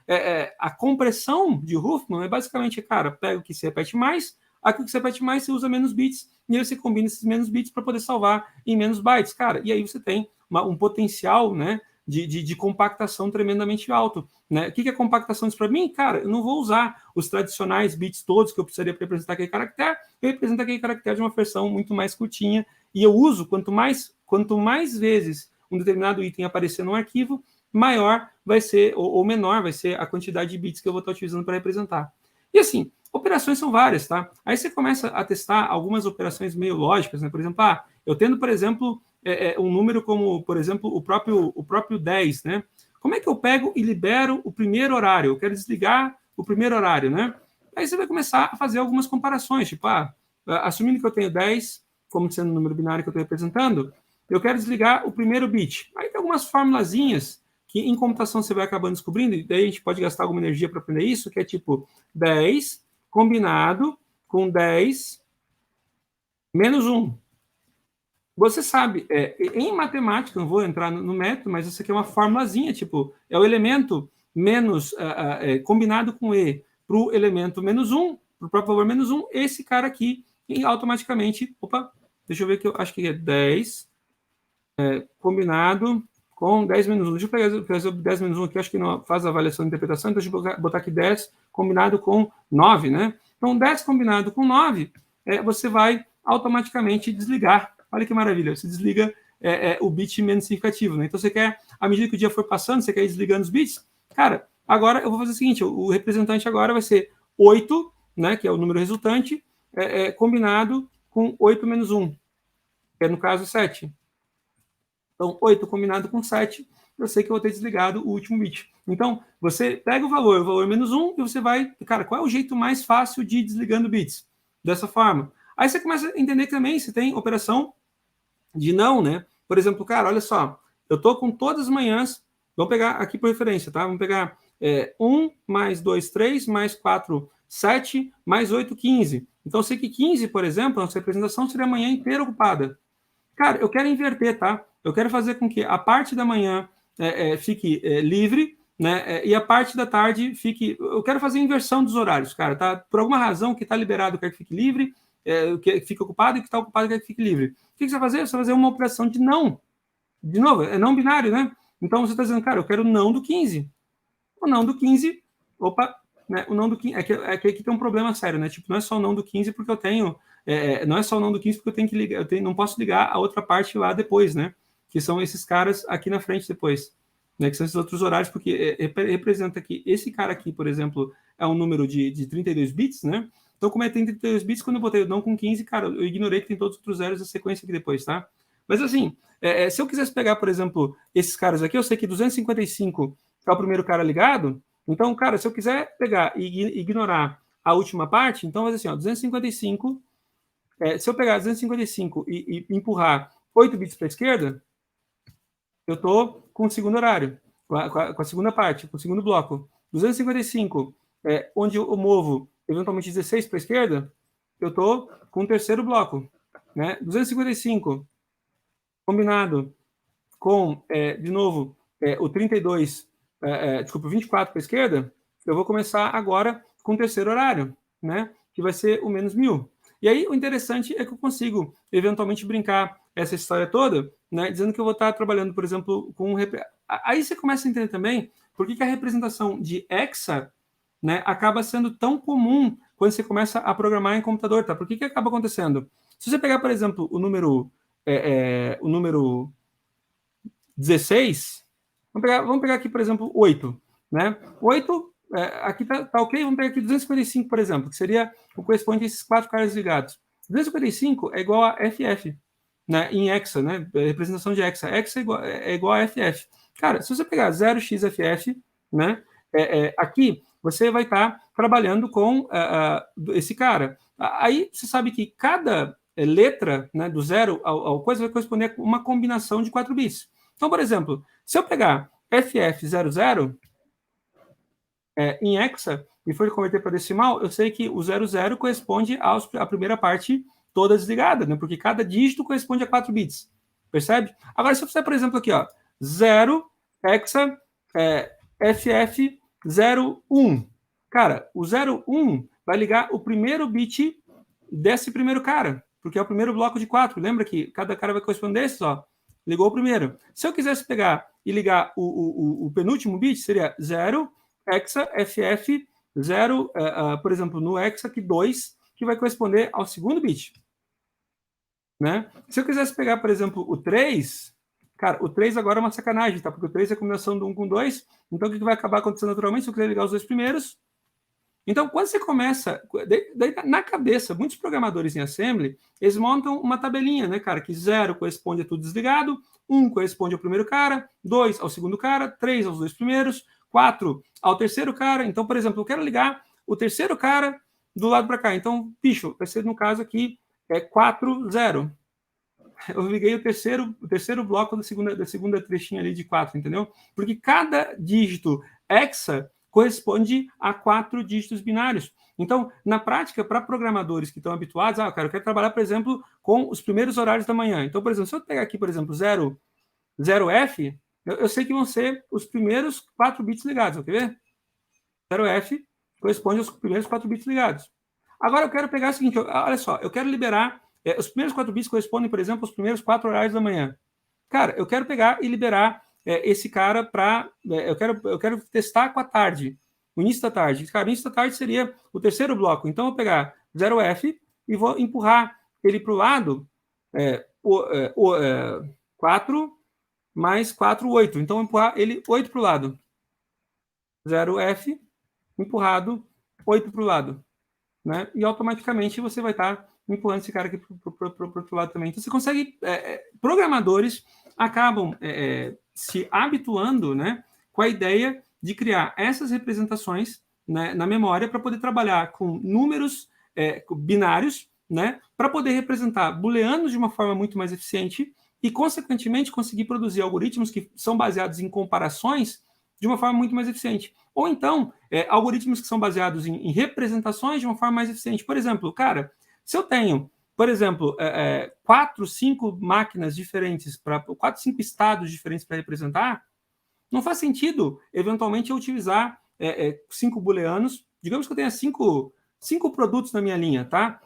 a compressão de Huffman é basicamente, cara, pega o que se repete mais, aquilo que se repete mais, você usa menos bits, e aí você combina esses menos bits para poder salvar em menos bytes, cara. E aí você tem um potencial, né, de compactação tremendamente alto. Né? O que é compactação disso para mim? Cara, eu não vou usar os tradicionais bits todos que eu precisaria para representar aquele caractere, eu represento aquele caractere de uma versão muito mais curtinha, e eu uso, quanto mais vezes um determinado item aparecer no arquivo, maior vai ser, ou menor vai ser a quantidade de bits que eu vou estar utilizando para representar. E assim, operações são várias, tá? Aí você começa a testar algumas operações meio lógicas, né? Por exemplo, eu tendo, por exemplo, um número como, por exemplo, o próprio 10, né? Como é que eu pego e libero o primeiro horário? Eu quero desligar o primeiro horário, né? Aí você vai começar a fazer algumas comparações, tipo, assumindo que eu tenho 10, como sendo o número binário que eu estou representando, eu quero desligar o primeiro bit. Aí tem algumas formulazinhas que em computação você vai acabando descobrindo, e daí a gente pode gastar alguma energia para aprender isso, que é tipo 10 combinado com 10 menos 1. Você sabe, em matemática, não vou entrar no método, mas isso aqui é uma formulazinha, tipo, é o elemento menos combinado com E para o elemento menos 1, para o próprio valor menos 1, esse cara aqui, e automaticamente, deixa eu ver que eu acho que é 10 combinado com 10 menos 1. Deixa eu fazer 10 menos 1 aqui, acho que não faz a avaliação de interpretação, então deixa eu botar aqui 10 combinado com 9, né? Então, 10 combinado com 9, você vai automaticamente desligar. Olha que maravilha, você desliga o bit menos significativo, né? Então, você quer, à medida que o dia for passando, você quer ir desligando os bits, cara, agora eu vou fazer o seguinte, o representante agora vai ser 8, né, que é o número resultante, combinado com 8 menos 1, que é, no caso, 7. Então, 8 combinado com 7, eu sei que eu vou ter desligado o último bit. Então, você pega o valor menos 1, e você vai... Cara, qual é o jeito mais fácil de ir desligando bits? Dessa forma. Aí você começa a entender que também você tem operação de não, né? Por exemplo, cara, olha só, eu estou com todas as manhãs, vamos pegar aqui por referência, tá? Vamos pegar 1 mais 2, 3, mais 4, 7, mais 8, 15. Então, eu sei que 15, por exemplo, a nossa representação seria a manhã inteira ocupada. Cara, eu quero inverter, tá? Eu quero fazer com que a parte da manhã fique livre, né? E a parte da tarde fique... Eu quero fazer a inversão dos horários, cara, tá? Por alguma razão, que está liberado, eu quero que fique livre, que fique ocupado, e que está ocupado, eu quero que fique livre. O que você vai fazer? Você vai fazer uma operação de não. De novo, é não binário, né? Então, você está dizendo, cara, eu quero o não do 15. O não do 15... né? O não do 15... É que aqui tem um problema sério, né? Tipo, não é só o não do 15 porque eu tenho... não é só o não do 15 porque eu tenho que ligar, não posso ligar a outra parte lá depois, né? Que são esses caras aqui na frente depois, né? Que são esses outros horários, porque representa que esse cara aqui, por exemplo, é um número de 32 bits, né? Então, como tem 32 bits, quando eu botei o não com 15, cara, eu ignorei que tem todos os outros zeros da sequência aqui depois, tá? Mas assim, se eu quisesse pegar, por exemplo, esses caras aqui, eu sei que 255 é o primeiro cara ligado, então, cara, se eu quiser pegar e ignorar a última parte, então vai ser assim, ó, 255, se eu pegar 255 e empurrar 8 bits para a esquerda, eu estou com o segundo horário, com a segunda parte, com o segundo bloco. 255, onde eu movo eventualmente 16 para a esquerda, eu estou com o terceiro bloco. Né? 255, combinado com, de novo, o 32, desculpa, 24 para a esquerda, eu vou começar agora com o terceiro horário, né? Que vai ser o menos 1000. E aí, o interessante é que eu consigo, eventualmente, brincar essa história toda, né? Dizendo que eu vou estar trabalhando, por exemplo, com... Aí você começa a entender também por que a representação de hexa, né, acaba sendo tão comum quando você começa a programar em computador, tá? Por que acaba acontecendo? Se você pegar, por exemplo, o número 16, vamos pegar aqui, por exemplo, 8, né? 8, aqui tá ok, vamos pegar aqui 255, por exemplo, que seria o correspondente a esses 4 caras ligados. 255 é igual a FF, né? Em hexa, né? Representação de hexa. Hexa é igual a FF. Cara, se você pegar 0xFF, né? Aqui você vai estar trabalhando com esse cara. Aí você sabe que cada letra, né, do 0 ao coisa vai corresponder a uma combinação de 4 bits. Então, por exemplo, se eu pegar FF00 em hexa e for converter para decimal, eu sei que o 00 corresponde à primeira parte toda desligada, né? Porque cada dígito corresponde a 4 bits. Percebe? Agora, se eu fizer, por exemplo, aqui, ó, 0 hexa FF01. Cara, o 01 vai ligar o primeiro bit desse primeiro cara, porque é o primeiro bloco de 4. Lembra que cada cara vai corresponder a esses, ó. Ligou o primeiro. Se eu quisesse pegar e ligar o penúltimo bit, seria 0 hexa FF 0, por exemplo, no hexa que 2, que vai corresponder ao segundo bit. Né? Se eu quisesse pegar, por exemplo, o 3, cara, o 3 agora é uma sacanagem, tá? Porque o 3 é a combinação do 1 com 2, então o que vai acabar acontecendo naturalmente se eu quiser ligar os dois primeiros? Então, quando você começa, daí, na cabeça, muitos programadores em Assembly, eles montam uma tabelinha, né, cara, que 0 corresponde a tudo desligado, 1 corresponde ao primeiro cara, 2 ao segundo cara, 3 aos dois primeiros, 4 ao terceiro cara. Então, por exemplo, eu quero ligar o terceiro cara do lado para cá. Então, bicho, vai ser no caso aqui 4, 0. Eu liguei o terceiro bloco da segunda trechinha ali de 4, entendeu? Porque cada dígito hexa corresponde a 4 dígitos binários. Então, na prática, para programadores que estão habituados, eu quero trabalhar, por exemplo, com os primeiros horários da manhã. Então, por exemplo, se eu pegar aqui, por exemplo, 0F, eu sei que vão ser os primeiros 4 bits ligados, quer ver? 0F corresponde aos primeiros 4 bits ligados. Agora eu quero pegar o seguinte, olha só, eu quero liberar, os primeiros 4 bits correspondem, por exemplo, aos primeiros 4 horários da manhã. Cara, eu quero pegar e liberar esse cara para... eu quero testar com a tarde, o início da tarde. Cara, o início da tarde seria o terceiro bloco. Então, eu vou pegar 0F e vou empurrar ele para o lado 4 mais 4, 8. Então, eu vou empurrar ele 8 para o lado. 0F, empurrado, 8 para o lado. Né? E automaticamente você vai estar empurrando esse cara aqui para o outro lado também. Então, você consegue... programadores acabam se habituando, né, com a ideia de criar essas representações, né, na memória para poder trabalhar com números binários, né, para poder representar booleanos de uma forma muito mais eficiente e, consequentemente, conseguir produzir algoritmos que são baseados em comparações de uma forma muito mais eficiente. Ou então, algoritmos que são baseados em representações de uma forma mais eficiente. Por exemplo, cara, se eu tenho, por exemplo, 4, 5 máquinas diferentes, 4, 5 estados diferentes para representar, não faz sentido, eventualmente, eu utilizar 5 booleanos. Digamos que eu tenha 5 produtos na minha linha, tá?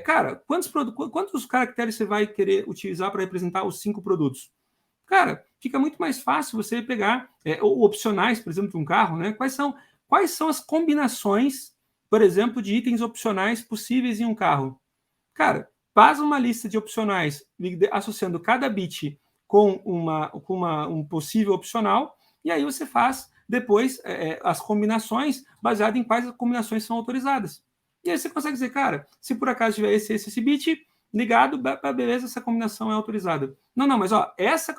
Cara, quantos caracteres você vai querer utilizar para representar os 5 produtos? Cara, fica muito mais fácil você pegar opcionais, por exemplo, de um carro, né? Quais são as combinações, por exemplo, de itens opcionais possíveis em um carro? Cara, faz uma lista de opcionais associando cada bit com um possível opcional, e aí você faz depois as combinações baseadas em quais combinações são autorizadas. E aí você consegue dizer, cara, se por acaso tiver esse bit ligado, beleza, essa combinação é autorizada. Não, mas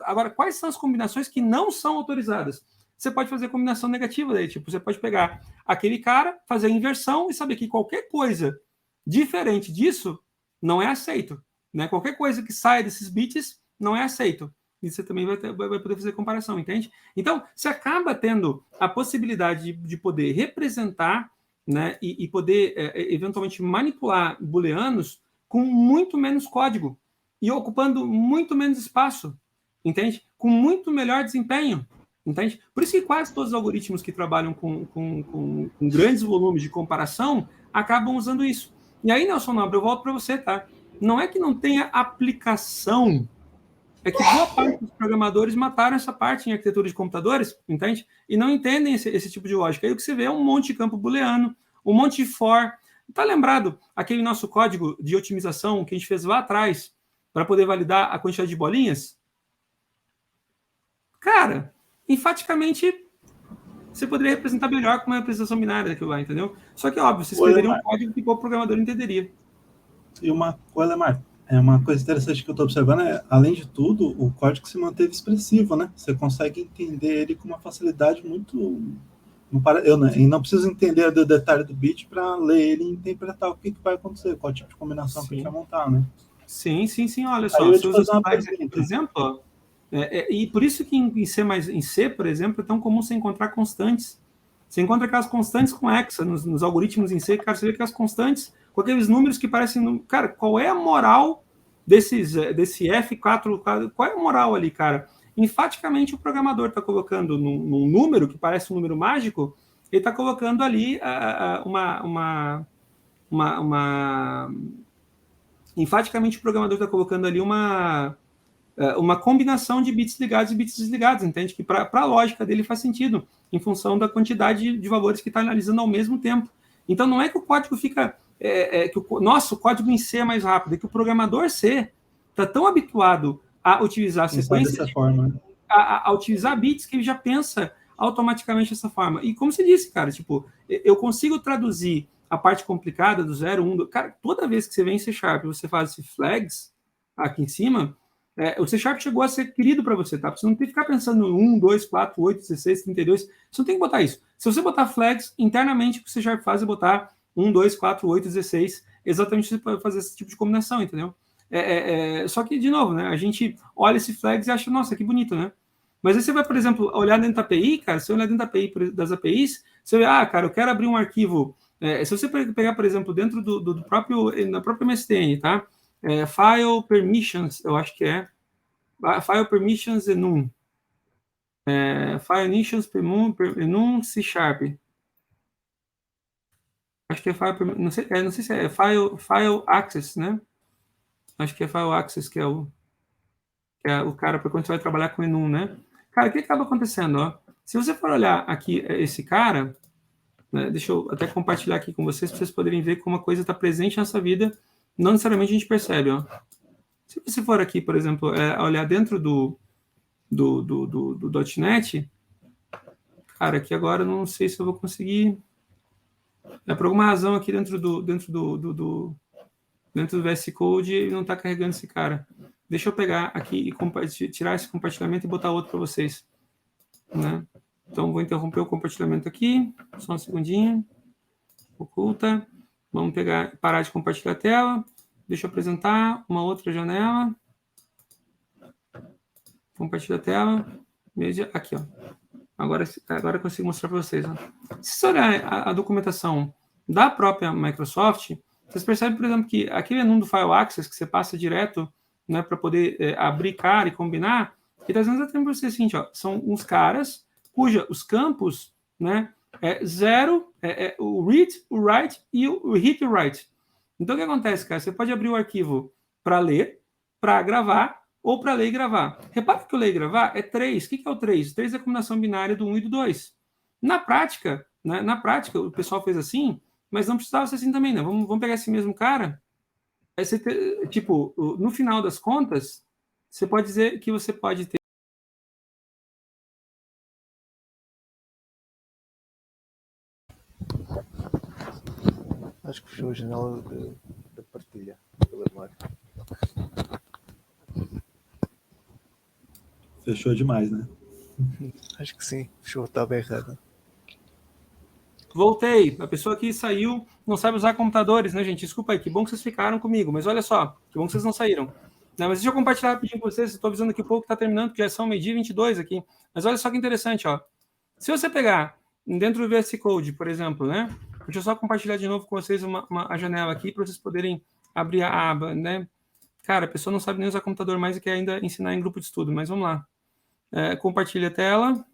agora quais são as combinações que não são autorizadas? você pode fazer combinação negativa daí, tipo, você pode pegar aquele cara, fazer a inversão e saber que qualquer coisa diferente disso não é aceito, né? Qualquer coisa que saia desses bits não é aceito. E você também vai poder fazer comparação, entende? Então, você acaba tendo a possibilidade de poder representar, né, e poder, eventualmente, manipular booleanos com muito menos código e ocupando muito menos espaço, entende? Com muito melhor desempenho, entende? Por isso que quase todos os algoritmos que trabalham com grandes volumes de comparação acabam usando isso. E aí, Nelson Nobre, eu volto para você, tá? Não é que não tenha aplicação, é que boa parte dos programadores mataram essa parte em arquitetura de computadores, entende? E não entendem esse tipo de lógica. Aí o que você vê é um monte de campo booleano, um monte de for. Tá lembrado aquele nosso código de otimização que a gente fez lá atrás para poder validar a quantidade de bolinhas? Cara, enfaticamente você poderia representar melhor com uma representação binária daquilo lá, entendeu? Só que, óbvio, você escreveria um código que o programador entenderia. E uma coisa interessante que eu estou observando é, além de tudo, o código se manteve expressivo, né? Você consegue entender ele com uma facilidade muito... Eu não preciso entender o detalhe do bit para ler ele e interpretar o que vai acontecer, qual tipo de combinação que a gente vai montar, né? Sim, olha só. Aí eu fazer uma pergunta. Aqui, por exemplo, ó, e por isso que em C, por exemplo, é tão comum você encontrar constantes. Você encontra aquelas constantes com hexa nos algoritmos em C, cara, você vê aquelas constantes com aqueles números que parecem... Cara, qual é a moral desse F4? Qual é a moral ali, cara? Enfaticamente, o programador está colocando num número que parece um número mágico, ele está colocando ali enfaticamente, o programador está colocando ali uma combinação de bits ligados e bits desligados, entende? Que para a lógica dele faz sentido, em função da quantidade de valores que está analisando ao mesmo tempo. Então, não é que o código fica... o código em C é mais rápido, é que o programador C está tão habituado a utilizar sequências, dessa forma, a utilizar bits, que ele já pensa automaticamente dessa forma. E como você disse, cara, tipo, eu consigo traduzir a parte complicada do 0, 1... Cara, toda vez que você vem em C# e você faz esse flags aqui em cima, o C# chegou a ser querido para você, tá? Você não tem que ficar pensando no 1, 2, 4, 8, 16, 32. Você não tem que botar isso. Se você botar flags, internamente o que o C# faz é botar 1, 2, 4, 8, 16, exatamente para fazer esse tipo de combinação, entendeu? Só que, de novo, né? A gente olha esse flags e acha, nossa, que bonito, né? Mas aí você vai, por exemplo, olhar dentro da API, cara, se você olhar dentro das APIs, você vê, cara, eu quero abrir um arquivo. Se você pegar, por exemplo, dentro do próprio MSTN, tá? File Permissions, eu acho que File Permissions enum. File Permissions enum C#. Acho que é File, não sei se é File Access, né? Acho que é File Access que é o cara para quando você vai trabalhar com enum, né? Cara, o que acaba acontecendo, ó? Se você for olhar aqui esse cara, né, deixa eu até compartilhar aqui com vocês para vocês poderem ver como a coisa está presente na nossa vida, não necessariamente a gente percebe, ó. Se você for aqui, por exemplo, olhar dentro do .NET, cara, aqui agora eu não sei se eu vou conseguir. Por alguma razão aqui dentro do VS Code ele não está carregando esse cara. Deixa eu pegar aqui e tirar esse compartilhamento e botar outro para vocês, né? Então vou interromper o compartilhamento aqui, só um segundinho. Oculta. Vamos parar de compartilhar a tela. Deixa eu apresentar uma outra janela. Compartilha a tela. Veja aqui, ó. Agora eu consigo mostrar para vocês. Ó. Se você olhar a documentação da própria Microsoft, vocês percebem, por exemplo, que aquele enum do File Access que você passa direto, né, para poder abrir cara e combinar, ele está dizendo exatamente para você o seguinte, ó, são uns caras os campos, né, zero, o read, o write e o hit e write. Então, o que acontece, cara? Você pode abrir o arquivo para ler, para gravar, ou para ler e gravar. Repara que o ler e gravar é 3. O que é o 3? O 3 é a combinação binária do 1 e do 2. Na prática, né, o pessoal fez assim, mas não precisava ser assim também, né? Vamos pegar esse mesmo cara. Tipo, no final das contas, você pode dizer que você pode ter. Acho que fechou a janela da partilha pela memória. Fechou demais, né? Acho que sim. Deixa eu estava errado. Voltei. A pessoa que saiu não sabe usar computadores, né, gente? Desculpa aí, que bom que vocês ficaram comigo, mas olha só, que bom que vocês não saíram. Não, mas deixa eu compartilhar rapidinho com vocês, estou avisando que o pouco está terminando, porque já são 12h22 aqui. Mas olha só que interessante, ó. Se você pegar dentro do VS Code, por exemplo, né? Deixa eu só compartilhar de novo com vocês a janela aqui, para vocês poderem abrir a aba, né? Cara, a pessoa não sabe nem usar computador mais e quer ainda ensinar em grupo de estudo, mas vamos lá. Compartilha a tela.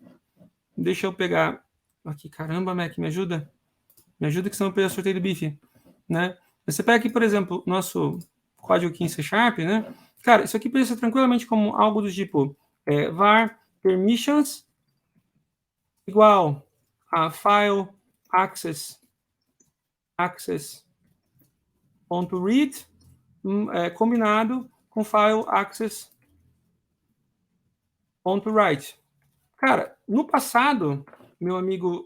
Deixa eu pegar... Aqui, caramba, Mac, me ajuda. Me ajuda que senão eu perco o sorteio do bife, né? Você pega aqui, por exemplo, nosso código aqui em C#, né? Cara, isso aqui pode ser tranquilamente como algo do tipo var permissions igual a file access.read combinado com file access.write. Cara, no passado, meu amigo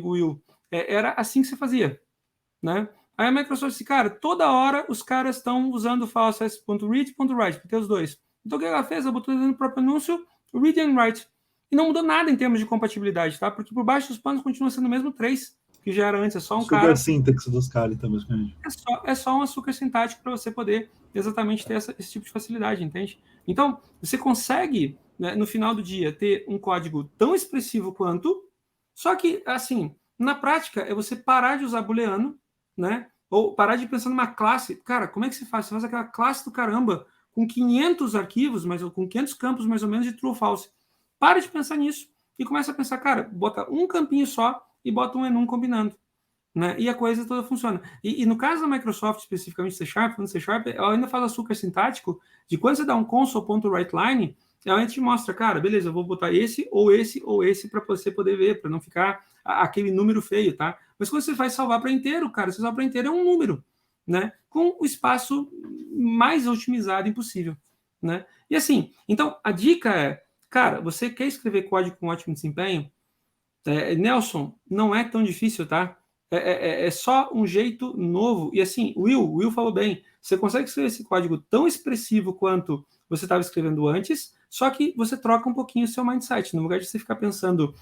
Will, era assim que você fazia, né? Aí a Microsoft disse, cara, toda hora os caras estão usando o file access.read e .write, porque tem os dois. Então o que ela fez? Ela botou no próprio anúncio read and write. E não mudou nada em termos de compatibilidade, tá? Porque por baixo dos panos continua sendo o mesmo 3, que já era antes, é só um cara... Super sintaxe dos caras, então, basicamente. É só um açúcar sintático para você poder exatamente ter esse tipo de facilidade, entende? Então, você consegue, né, no final do dia, ter um código tão expressivo quanto, só que, assim, na prática, é você parar de usar booleano, né? Ou parar de pensar numa classe. Cara, como é que você faz? Você faz aquela classe do caramba com 500 arquivos, com 500 campos mais ou menos de true ou false. Para de pensar nisso e começa a pensar, cara, bota um campinho só e bota um enum combinando. Né? E a coisa toda funciona. E no caso da Microsoft, especificamente C#, ela ainda faz açúcar sintático de quando você dá um console.writeLine, ela ainda te mostra, cara, beleza, eu vou botar esse ou esse ou esse para você poder ver, para não ficar aquele número feio, tá? Mas quando você vai salvar para inteiro, cara, você salva para inteiro é um número, né? Com o espaço mais otimizado impossível, né? E assim, então a dica é, cara, você quer escrever código com ótimo desempenho? Nelson, não é tão difícil, tá? É só um jeito novo. E assim, o Will falou bem, você consegue escrever esse código tão expressivo quanto você estava escrevendo antes, só que você troca um pouquinho o seu mindset. No lugar de você ficar pensando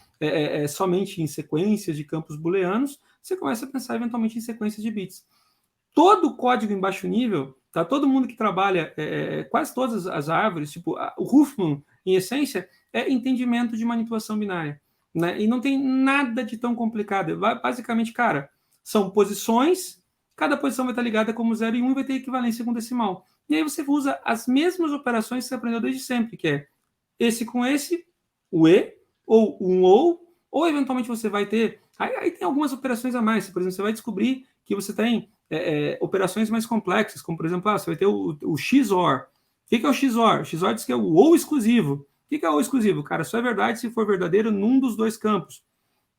somente em sequências de campos booleanos, você começa a pensar eventualmente em sequências de bits. Todo código em baixo nível, tá? Todo mundo que trabalha, quase todas as árvores, tipo o Huffman, em essência, é entendimento de manipulação binária. Né? E não tem nada de tão complicado. Basicamente, cara, são posições, cada posição vai estar ligada como 0 e 1 e vai ter equivalência com decimal. E aí você usa as mesmas operações que você aprendeu desde sempre, que é esse com esse, o E, ou um ou eventualmente você vai ter... Aí tem algumas operações a mais. Por exemplo, você vai descobrir que você tem operações mais complexas, como, por exemplo, você vai ter o XOR. O que é o XOR? O XOR diz que é o ou exclusivo. O que é o exclusivo? Cara, só é verdade se for verdadeiro num dos dois campos.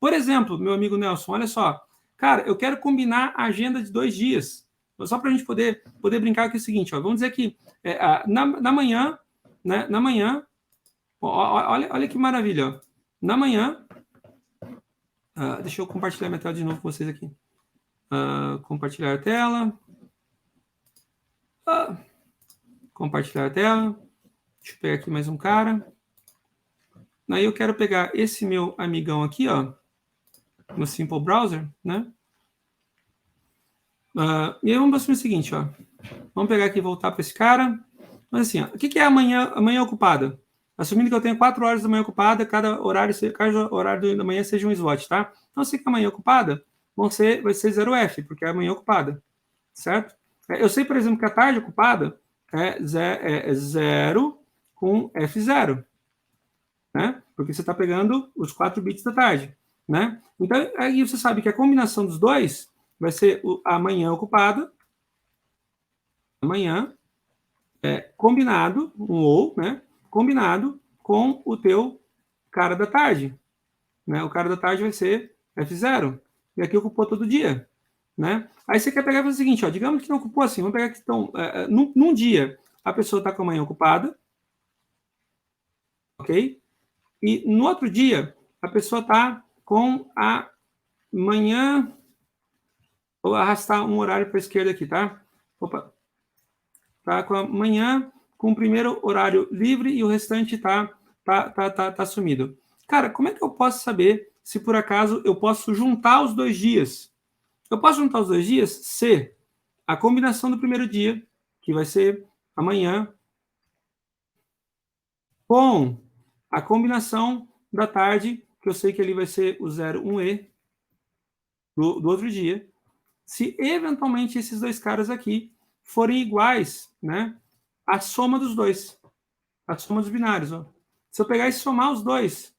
Por exemplo, meu amigo Nelson, olha só. Cara, eu quero combinar a agenda de 2 dias. Só para a gente poder brincar aqui o seguinte, ó, vamos dizer que na manhã, né, olha que maravilha. Ó. Na manhã, deixa eu compartilhar minha tela de novo com vocês aqui. Compartilhar a tela. Compartilhar a tela. Deixa eu pegar aqui mais um cara. Aí eu quero pegar esse meu amigão aqui, ó, no Simple Browser, né? E aí vamos assumir o seguinte, ó. Vamos pegar aqui e voltar para esse cara. Mas assim, ó, o que é a manhã ocupada? Assumindo que eu tenho 4 horas da manhã ocupada, cada horário da manhã seja um slot, tá? Então, se a manhã ocupada, vai ser 0F, porque é a manhã ocupada, certo? Eu sei, por exemplo, que a tarde ocupada é 0 com F0. Né? Porque você está pegando os 4 bits da tarde. Né? Então, aí você sabe que a combinação dos dois vai ser a manhã ocupada, amanhã, combinado, um ou, né? Combinado com o teu cara da tarde. Né? O cara da tarde vai ser F0. E aqui ocupou todo dia. Né? Aí você quer pegar e fazer o seguinte, ó, digamos que não ocupou assim, vamos pegar que então, num dia a pessoa está com a manhã ocupada, ok? E no outro dia, a pessoa está com a manhã... Vou arrastar um horário para a esquerda aqui, tá? Opa. Tá com a manhã, com o primeiro horário livre e o restante tá tá sumido. Cara, como é que eu posso saber se por acaso eu posso juntar os 2 dias? Eu posso juntar os 2 dias se a combinação do primeiro dia, que vai ser amanhã, com a combinação da tarde, que eu sei que ali vai ser o 0, 1E do outro dia, se eventualmente esses 2 caras aqui forem iguais, né, a soma dos 2, a soma dos binários. Ó. Se eu pegar e somar os 2,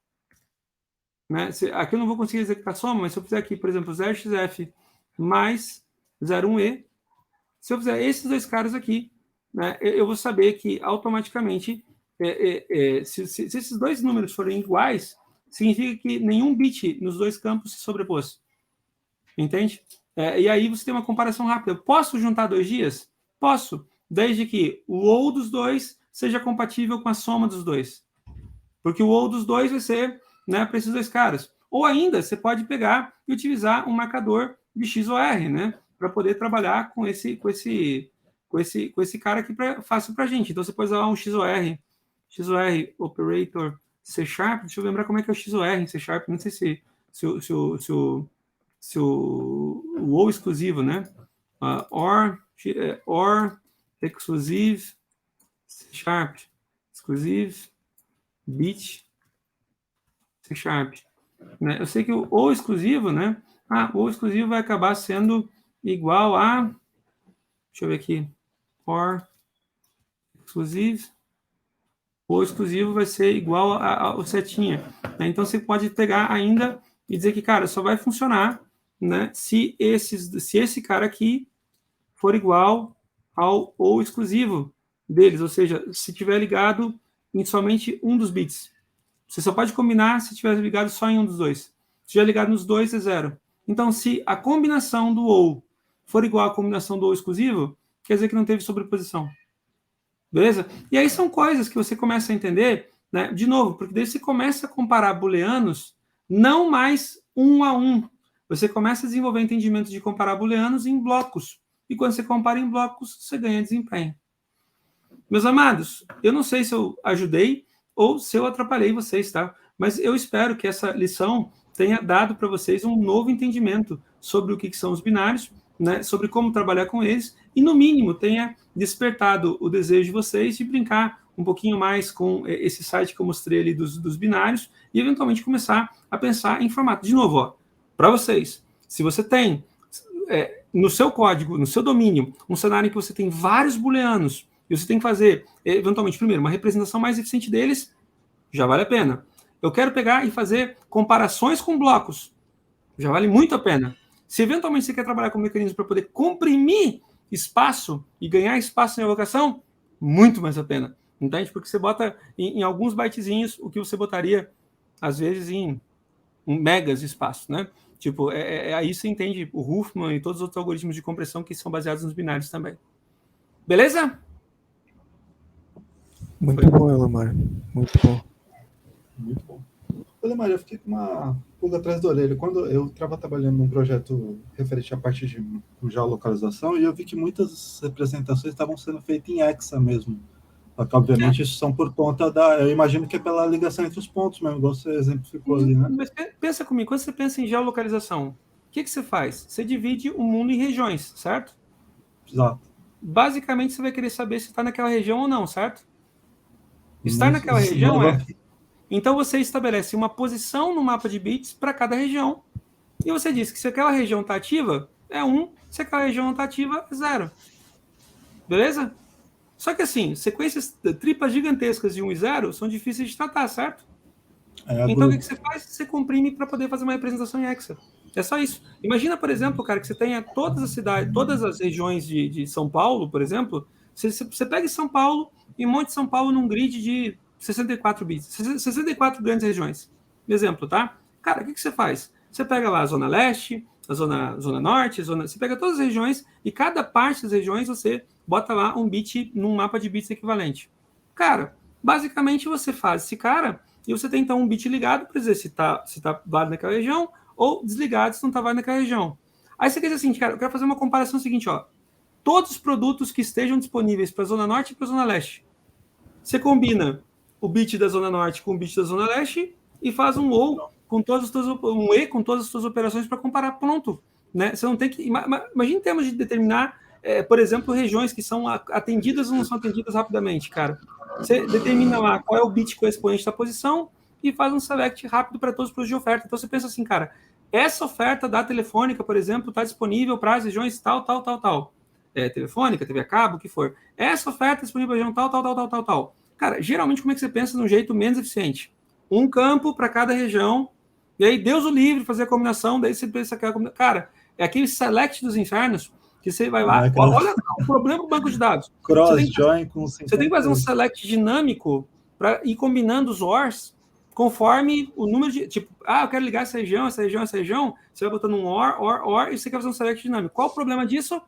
né, aqui eu não vou conseguir executar a soma, mas se eu fizer aqui, por exemplo, 0xf mais 0, 1E, se eu fizer esses 2 caras aqui, né, eu vou saber que automaticamente, se esses 2 números forem iguais, significa que nenhum bit nos 2 campos se sobrepôs. Entende? E aí você tem uma comparação rápida. Posso juntar 2 dias? Posso, desde que o ou dos 2 seja compatível com a soma dos 2. Porque o ou dos 2 vai ser, né, para esses 2 caras. Ou ainda, você pode pegar e utilizar um marcador de XOR, né, para poder trabalhar com esse cara aqui fácil para a gente. Então, você pode usar um XOR Operator C#. Deixa eu lembrar como é que é o XOR em C#. Não sei se o ou exclusivo, né? Or exclusive C#, exclusive bit C#. Né? Eu sei que o ou exclusivo, né? O ou exclusivo vai acabar sendo igual a, deixa eu ver aqui, or exclusive, o exclusivo vai ser igual ao setinha. Né? Então você pode pegar ainda e dizer que, cara, só vai funcionar, né, se esse cara aqui for igual ao ou exclusivo deles, ou seja, se tiver ligado em somente um dos bits. Você só pode combinar se tiver ligado só em um dos 2. Se tiver ligado nos 2, é 0. Então, se a combinação do ou for igual à combinação do ou exclusivo, quer dizer que não teve sobreposição. Beleza? E aí são coisas que você começa a entender, né, de novo, porque daí você começa a comparar booleanos não mais 1 a 1. Você começa a desenvolver entendimento de comparar booleanos em blocos. E quando você compara em blocos, você ganha desempenho. Meus amados, eu não sei se eu ajudei ou se eu atrapalhei vocês, tá? Mas eu espero que essa lição tenha dado para vocês um novo entendimento sobre o que são os binários, né, sobre como trabalhar com eles, e no mínimo tenha despertado o desejo de vocês de brincar um pouquinho mais com esse site que eu mostrei ali dos binários e eventualmente começar a pensar em formato. De novo, para vocês, se você tem no seu código, no seu domínio, um cenário em que você tem vários booleanos e você tem que fazer, eventualmente, primeiro, uma representação mais eficiente deles, já vale a pena. Eu quero pegar e fazer comparações com blocos, já vale muito a pena. Se eventualmente você quer trabalhar com mecanismos para poder comprimir espaço e ganhar espaço em alocação, muito mais a pena. Entende? Porque você bota em alguns bytezinhos o que você botaria, às vezes, em megas de espaço, né? Tipo, aí você entende o Huffman e todos os outros algoritmos de compressão que são baseados nos binários também. Beleza? Muito bom, Elamar. Muito bom. Muito bom. Elamar, eu fiquei com uma pulga atrás da orelha. Quando eu estava trabalhando num projeto referente à parte de geolocalização, e eu vi que muitas representações estavam sendo feitas em hexa mesmo. Só que, obviamente, isso são por conta eu imagino que é pela ligação entre os pontos mesmo, igual você exemplificou ali, né? Mas pensa comigo, quando você pensa em geolocalização, o que você faz? Você divide o mundo em regiões, certo? Exato. Basicamente, você vai querer saber se está naquela região ou não, certo? Estar naquela região Então, você estabelece uma posição no mapa de bits para cada região. E você diz que se aquela região está ativa, é 1. Se aquela região não está ativa, é 0. Beleza? Só que assim, sequências triplas gigantescas de 1 e 0 são difíceis de tratar, certo? Então, o que você faz? Você comprime para poder fazer uma representação em hexa. É só isso. Imagina, por exemplo, cara, que você tenha todas as cidades, todas as regiões de São Paulo, por exemplo. Você pega São Paulo e monte São Paulo num grid de 64 bits. 64 grandes regiões. Exemplo, tá? Cara, o que você faz? Você pega lá a Zona Leste, a Zona Norte, você pega todas as regiões e cada parte das regiões você bota lá um bit num mapa de bits equivalente. Cara, basicamente você faz esse cara e você tem então um bit ligado para dizer se tá válido naquela região ou desligado se não tá válido naquela região. Aí você quer dizer assim, cara, eu quero fazer uma comparação seguinte, ó. Todos os produtos que estejam disponíveis para a Zona Norte e para a Zona Leste. Você combina o bit da Zona Norte com o bit da Zona Leste e faz um OR com todas as suas operações para comparar, pronto. Né? Você não tem que... Imagina em termos de determinar, por exemplo, regiões que são atendidas ou não são atendidas rapidamente, cara. Você determina lá qual é o bit correspondente da posição e faz um select rápido para todos os produtos de oferta. Então você pensa assim, cara, essa oferta da Telefônica, por exemplo, está disponível para as regiões tal. Telefônica, TV a cabo, o que for. Essa oferta é disponível para a região tal. Cara, geralmente como é que você pensa de um jeito menos eficiente? Um campo para cada região, e aí Deus o livre fazer a combinação, daí você pensa que cara, é aquele select dos infernos que você vai lá, olha o problema do banco de dados. Cross-join com 50. Você tem que fazer um select dinâmico para ir combinando os ORs conforme o número de... Tipo, eu quero ligar essa região, você vai botando um OR, e você quer fazer um select dinâmico. Qual o problema disso?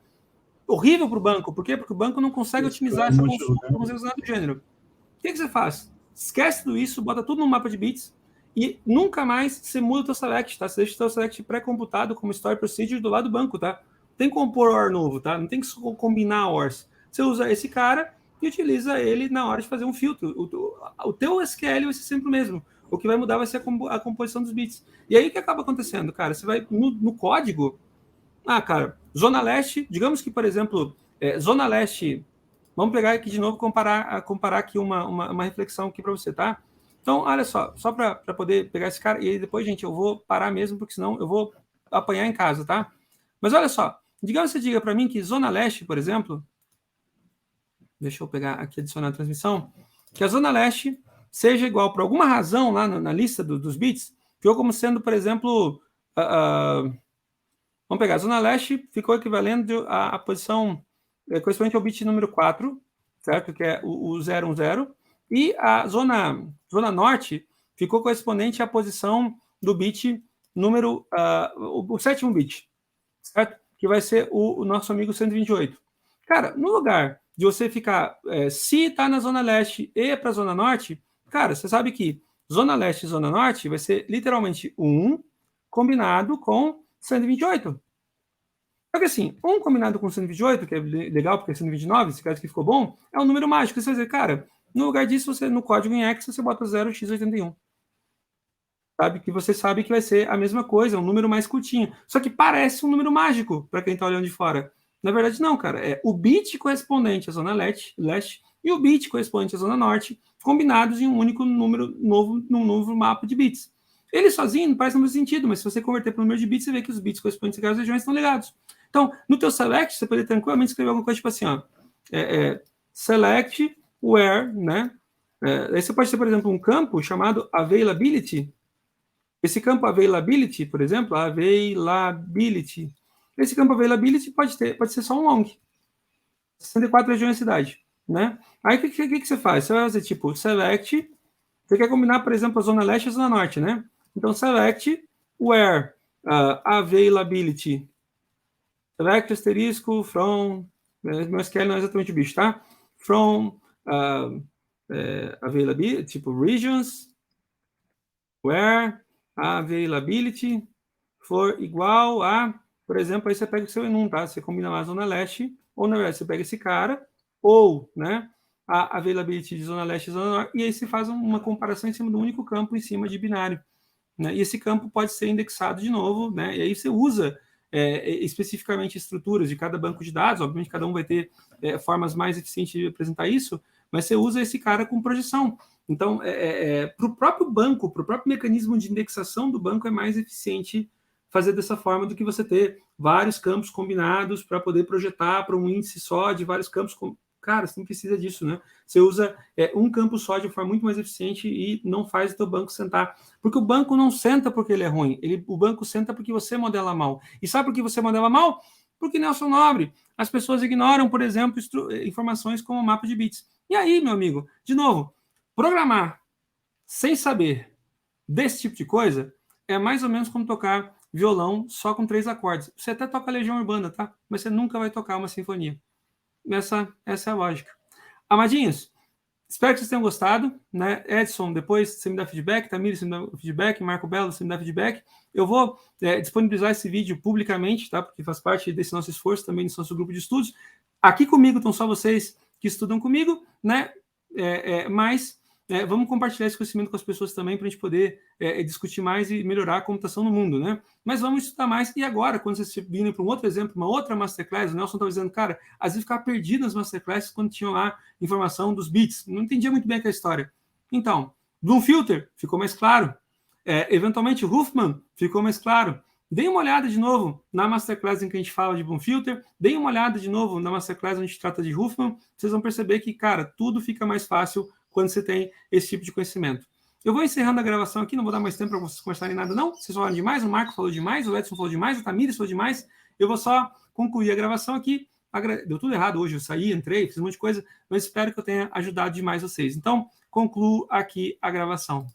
Horrível para o banco. Por quê? Porque o banco não consegue otimizar essa consulta, não consegue usar nada do gênero. O que você faz? Esquece tudo isso, bota tudo no mapa de bits e nunca mais você muda o teu select, tá? Você deixa o teu select pré-computado como story procedure do lado do banco, tá? Não tem que compor OR novo, tá? Não tem que combinar ORs. Você usa esse cara e utiliza ele na hora de fazer um filtro. O teu SQL vai ser sempre o mesmo. O que vai mudar vai ser a composição dos bits. E aí o que acaba acontecendo, cara? Você vai no código... cara, Zona Leste, digamos que, por exemplo, Zona Leste... Vamos pegar aqui de novo, comparar aqui uma reflexão aqui para você, tá? Então, olha só para poder pegar esse cara, e aí depois, gente, eu vou parar mesmo, porque senão eu vou apanhar em casa, tá? Mas olha só, digamos que você diga para mim que Zona Leste, por exemplo, deixa eu pegar aqui, adicionar a transmissão, que a Zona Leste seja igual, por alguma razão, lá na lista dos bits, ficou como sendo, por exemplo, vamos pegar, a Zona Leste ficou equivalendo à posição correspondente ao bit número 4, certo? Que é o 010, e a Zona Norte ficou correspondente à posição do bit número, o sétimo bit, certo? Que vai ser o nosso amigo 128. Cara, no lugar de você ficar, se está na Zona Leste e para a Zona Norte, cara, você sabe que Zona Leste e Zona Norte vai ser literalmente 1 combinado com 128. Só que assim, 1 combinado com 128, que é legal porque é 129, esse caso que ficou bom, é um número mágico. Você vai dizer, cara, no lugar disso, você no código em X, você bota 0x81. Sabe? Que você sabe que vai ser a mesma coisa, um número mais curtinho. Só que parece um número mágico para quem está olhando de fora. Na verdade, não, cara. É o bit correspondente à Zona Leste e o bit correspondente à Zona Norte combinados em um único número novo, num novo mapa de bits. Ele sozinho não parece muito sentido, mas se você converter para o número de bits, você vê que os bits correspondentes àquelas regiões estão ligados. Então, no teu select, você pode tranquilamente escrever alguma coisa tipo assim, select where, né? Aí você pode ter, por exemplo, um campo chamado availability. Esse campo availability, por exemplo, availability. Esse campo availability pode ser só um long. 64 regiões da cidade, né? Aí o que você faz? Você vai fazer tipo select. Você quer combinar, por exemplo, a Zona Leste e a Zona Norte, né? Então, select where availability. Select asterisco from, meu SQL não é exatamente o bicho, tá? From availability, tipo regions, where availability for igual a, por exemplo, aí você pega o seu enum, tá? Você combina lá a Zona Leste, ou na verdade você pega esse cara, ou, né, a availability de Zona Leste e Zona Norte, e aí você faz uma comparação em cima do único campo, em cima de binário. Né? E esse campo pode ser indexado de novo, né? E aí você usa especificamente estruturas de cada banco de dados, obviamente cada um vai ter formas mais eficientes de apresentar isso, mas você usa esse cara com projeção. Então, para o próprio banco, para o próprio mecanismo de indexação do banco, é mais eficiente fazer dessa forma do que você ter vários campos combinados para poder projetar para um índice só de vários campos. Cara, você não precisa disso, né? Você usa um campo só de forma muito mais eficiente e não faz o teu banco sentar. Porque o banco não senta porque ele é ruim. O banco senta porque você modela mal. E sabe por que você modela mal? Porque, Nelson Nobre, as pessoas ignoram, por exemplo, informações como o mapa de bits. E aí, meu amigo, de novo, programar sem saber desse tipo de coisa é mais ou menos como tocar violão só com 3 acordes. Você até toca Legião Urbana, tá? Mas você nunca vai tocar uma sinfonia. Essa é a lógica. Amadinhos, espero que vocês tenham gostado, né? Edson, depois você me dá feedback, Tamir, você me dá feedback, Marco Belo, você me dá feedback. Eu vou disponibilizar esse vídeo publicamente, tá? Porque faz parte desse nosso esforço, também desse nosso grupo de estudos. Aqui comigo estão só vocês que estudam comigo, né? Mas vamos compartilhar esse conhecimento com as pessoas também para a gente poder discutir mais e melhorar a computação no mundo, né? Mas vamos estudar mais. E agora, quando vocês virem para um outro exemplo, uma outra Masterclass, o Nelson estava dizendo, cara, às vezes ficava perdido nas Masterclasses quando tinham lá informação dos bits. Não entendia muito bem aquela história. Então, Bloom Filter ficou mais claro. Eventualmente, Huffman ficou mais claro. Deem uma olhada de novo na Masterclass em que a gente fala de Bloom Filter, deem uma olhada de novo na Masterclass onde a gente trata de Huffman, vocês vão perceber que, cara, tudo fica mais fácil quando você tem esse tipo de conhecimento. Eu vou encerrando a gravação aqui, não vou dar mais tempo para vocês conversarem nada, não. Vocês falaram demais, o Marco falou demais, o Edson falou demais, o Tamires falou demais. Eu vou só concluir a gravação aqui. Deu tudo errado hoje, eu saí, entrei, fiz um monte de coisa, mas espero que eu tenha ajudado demais vocês. Então, concluo aqui a gravação.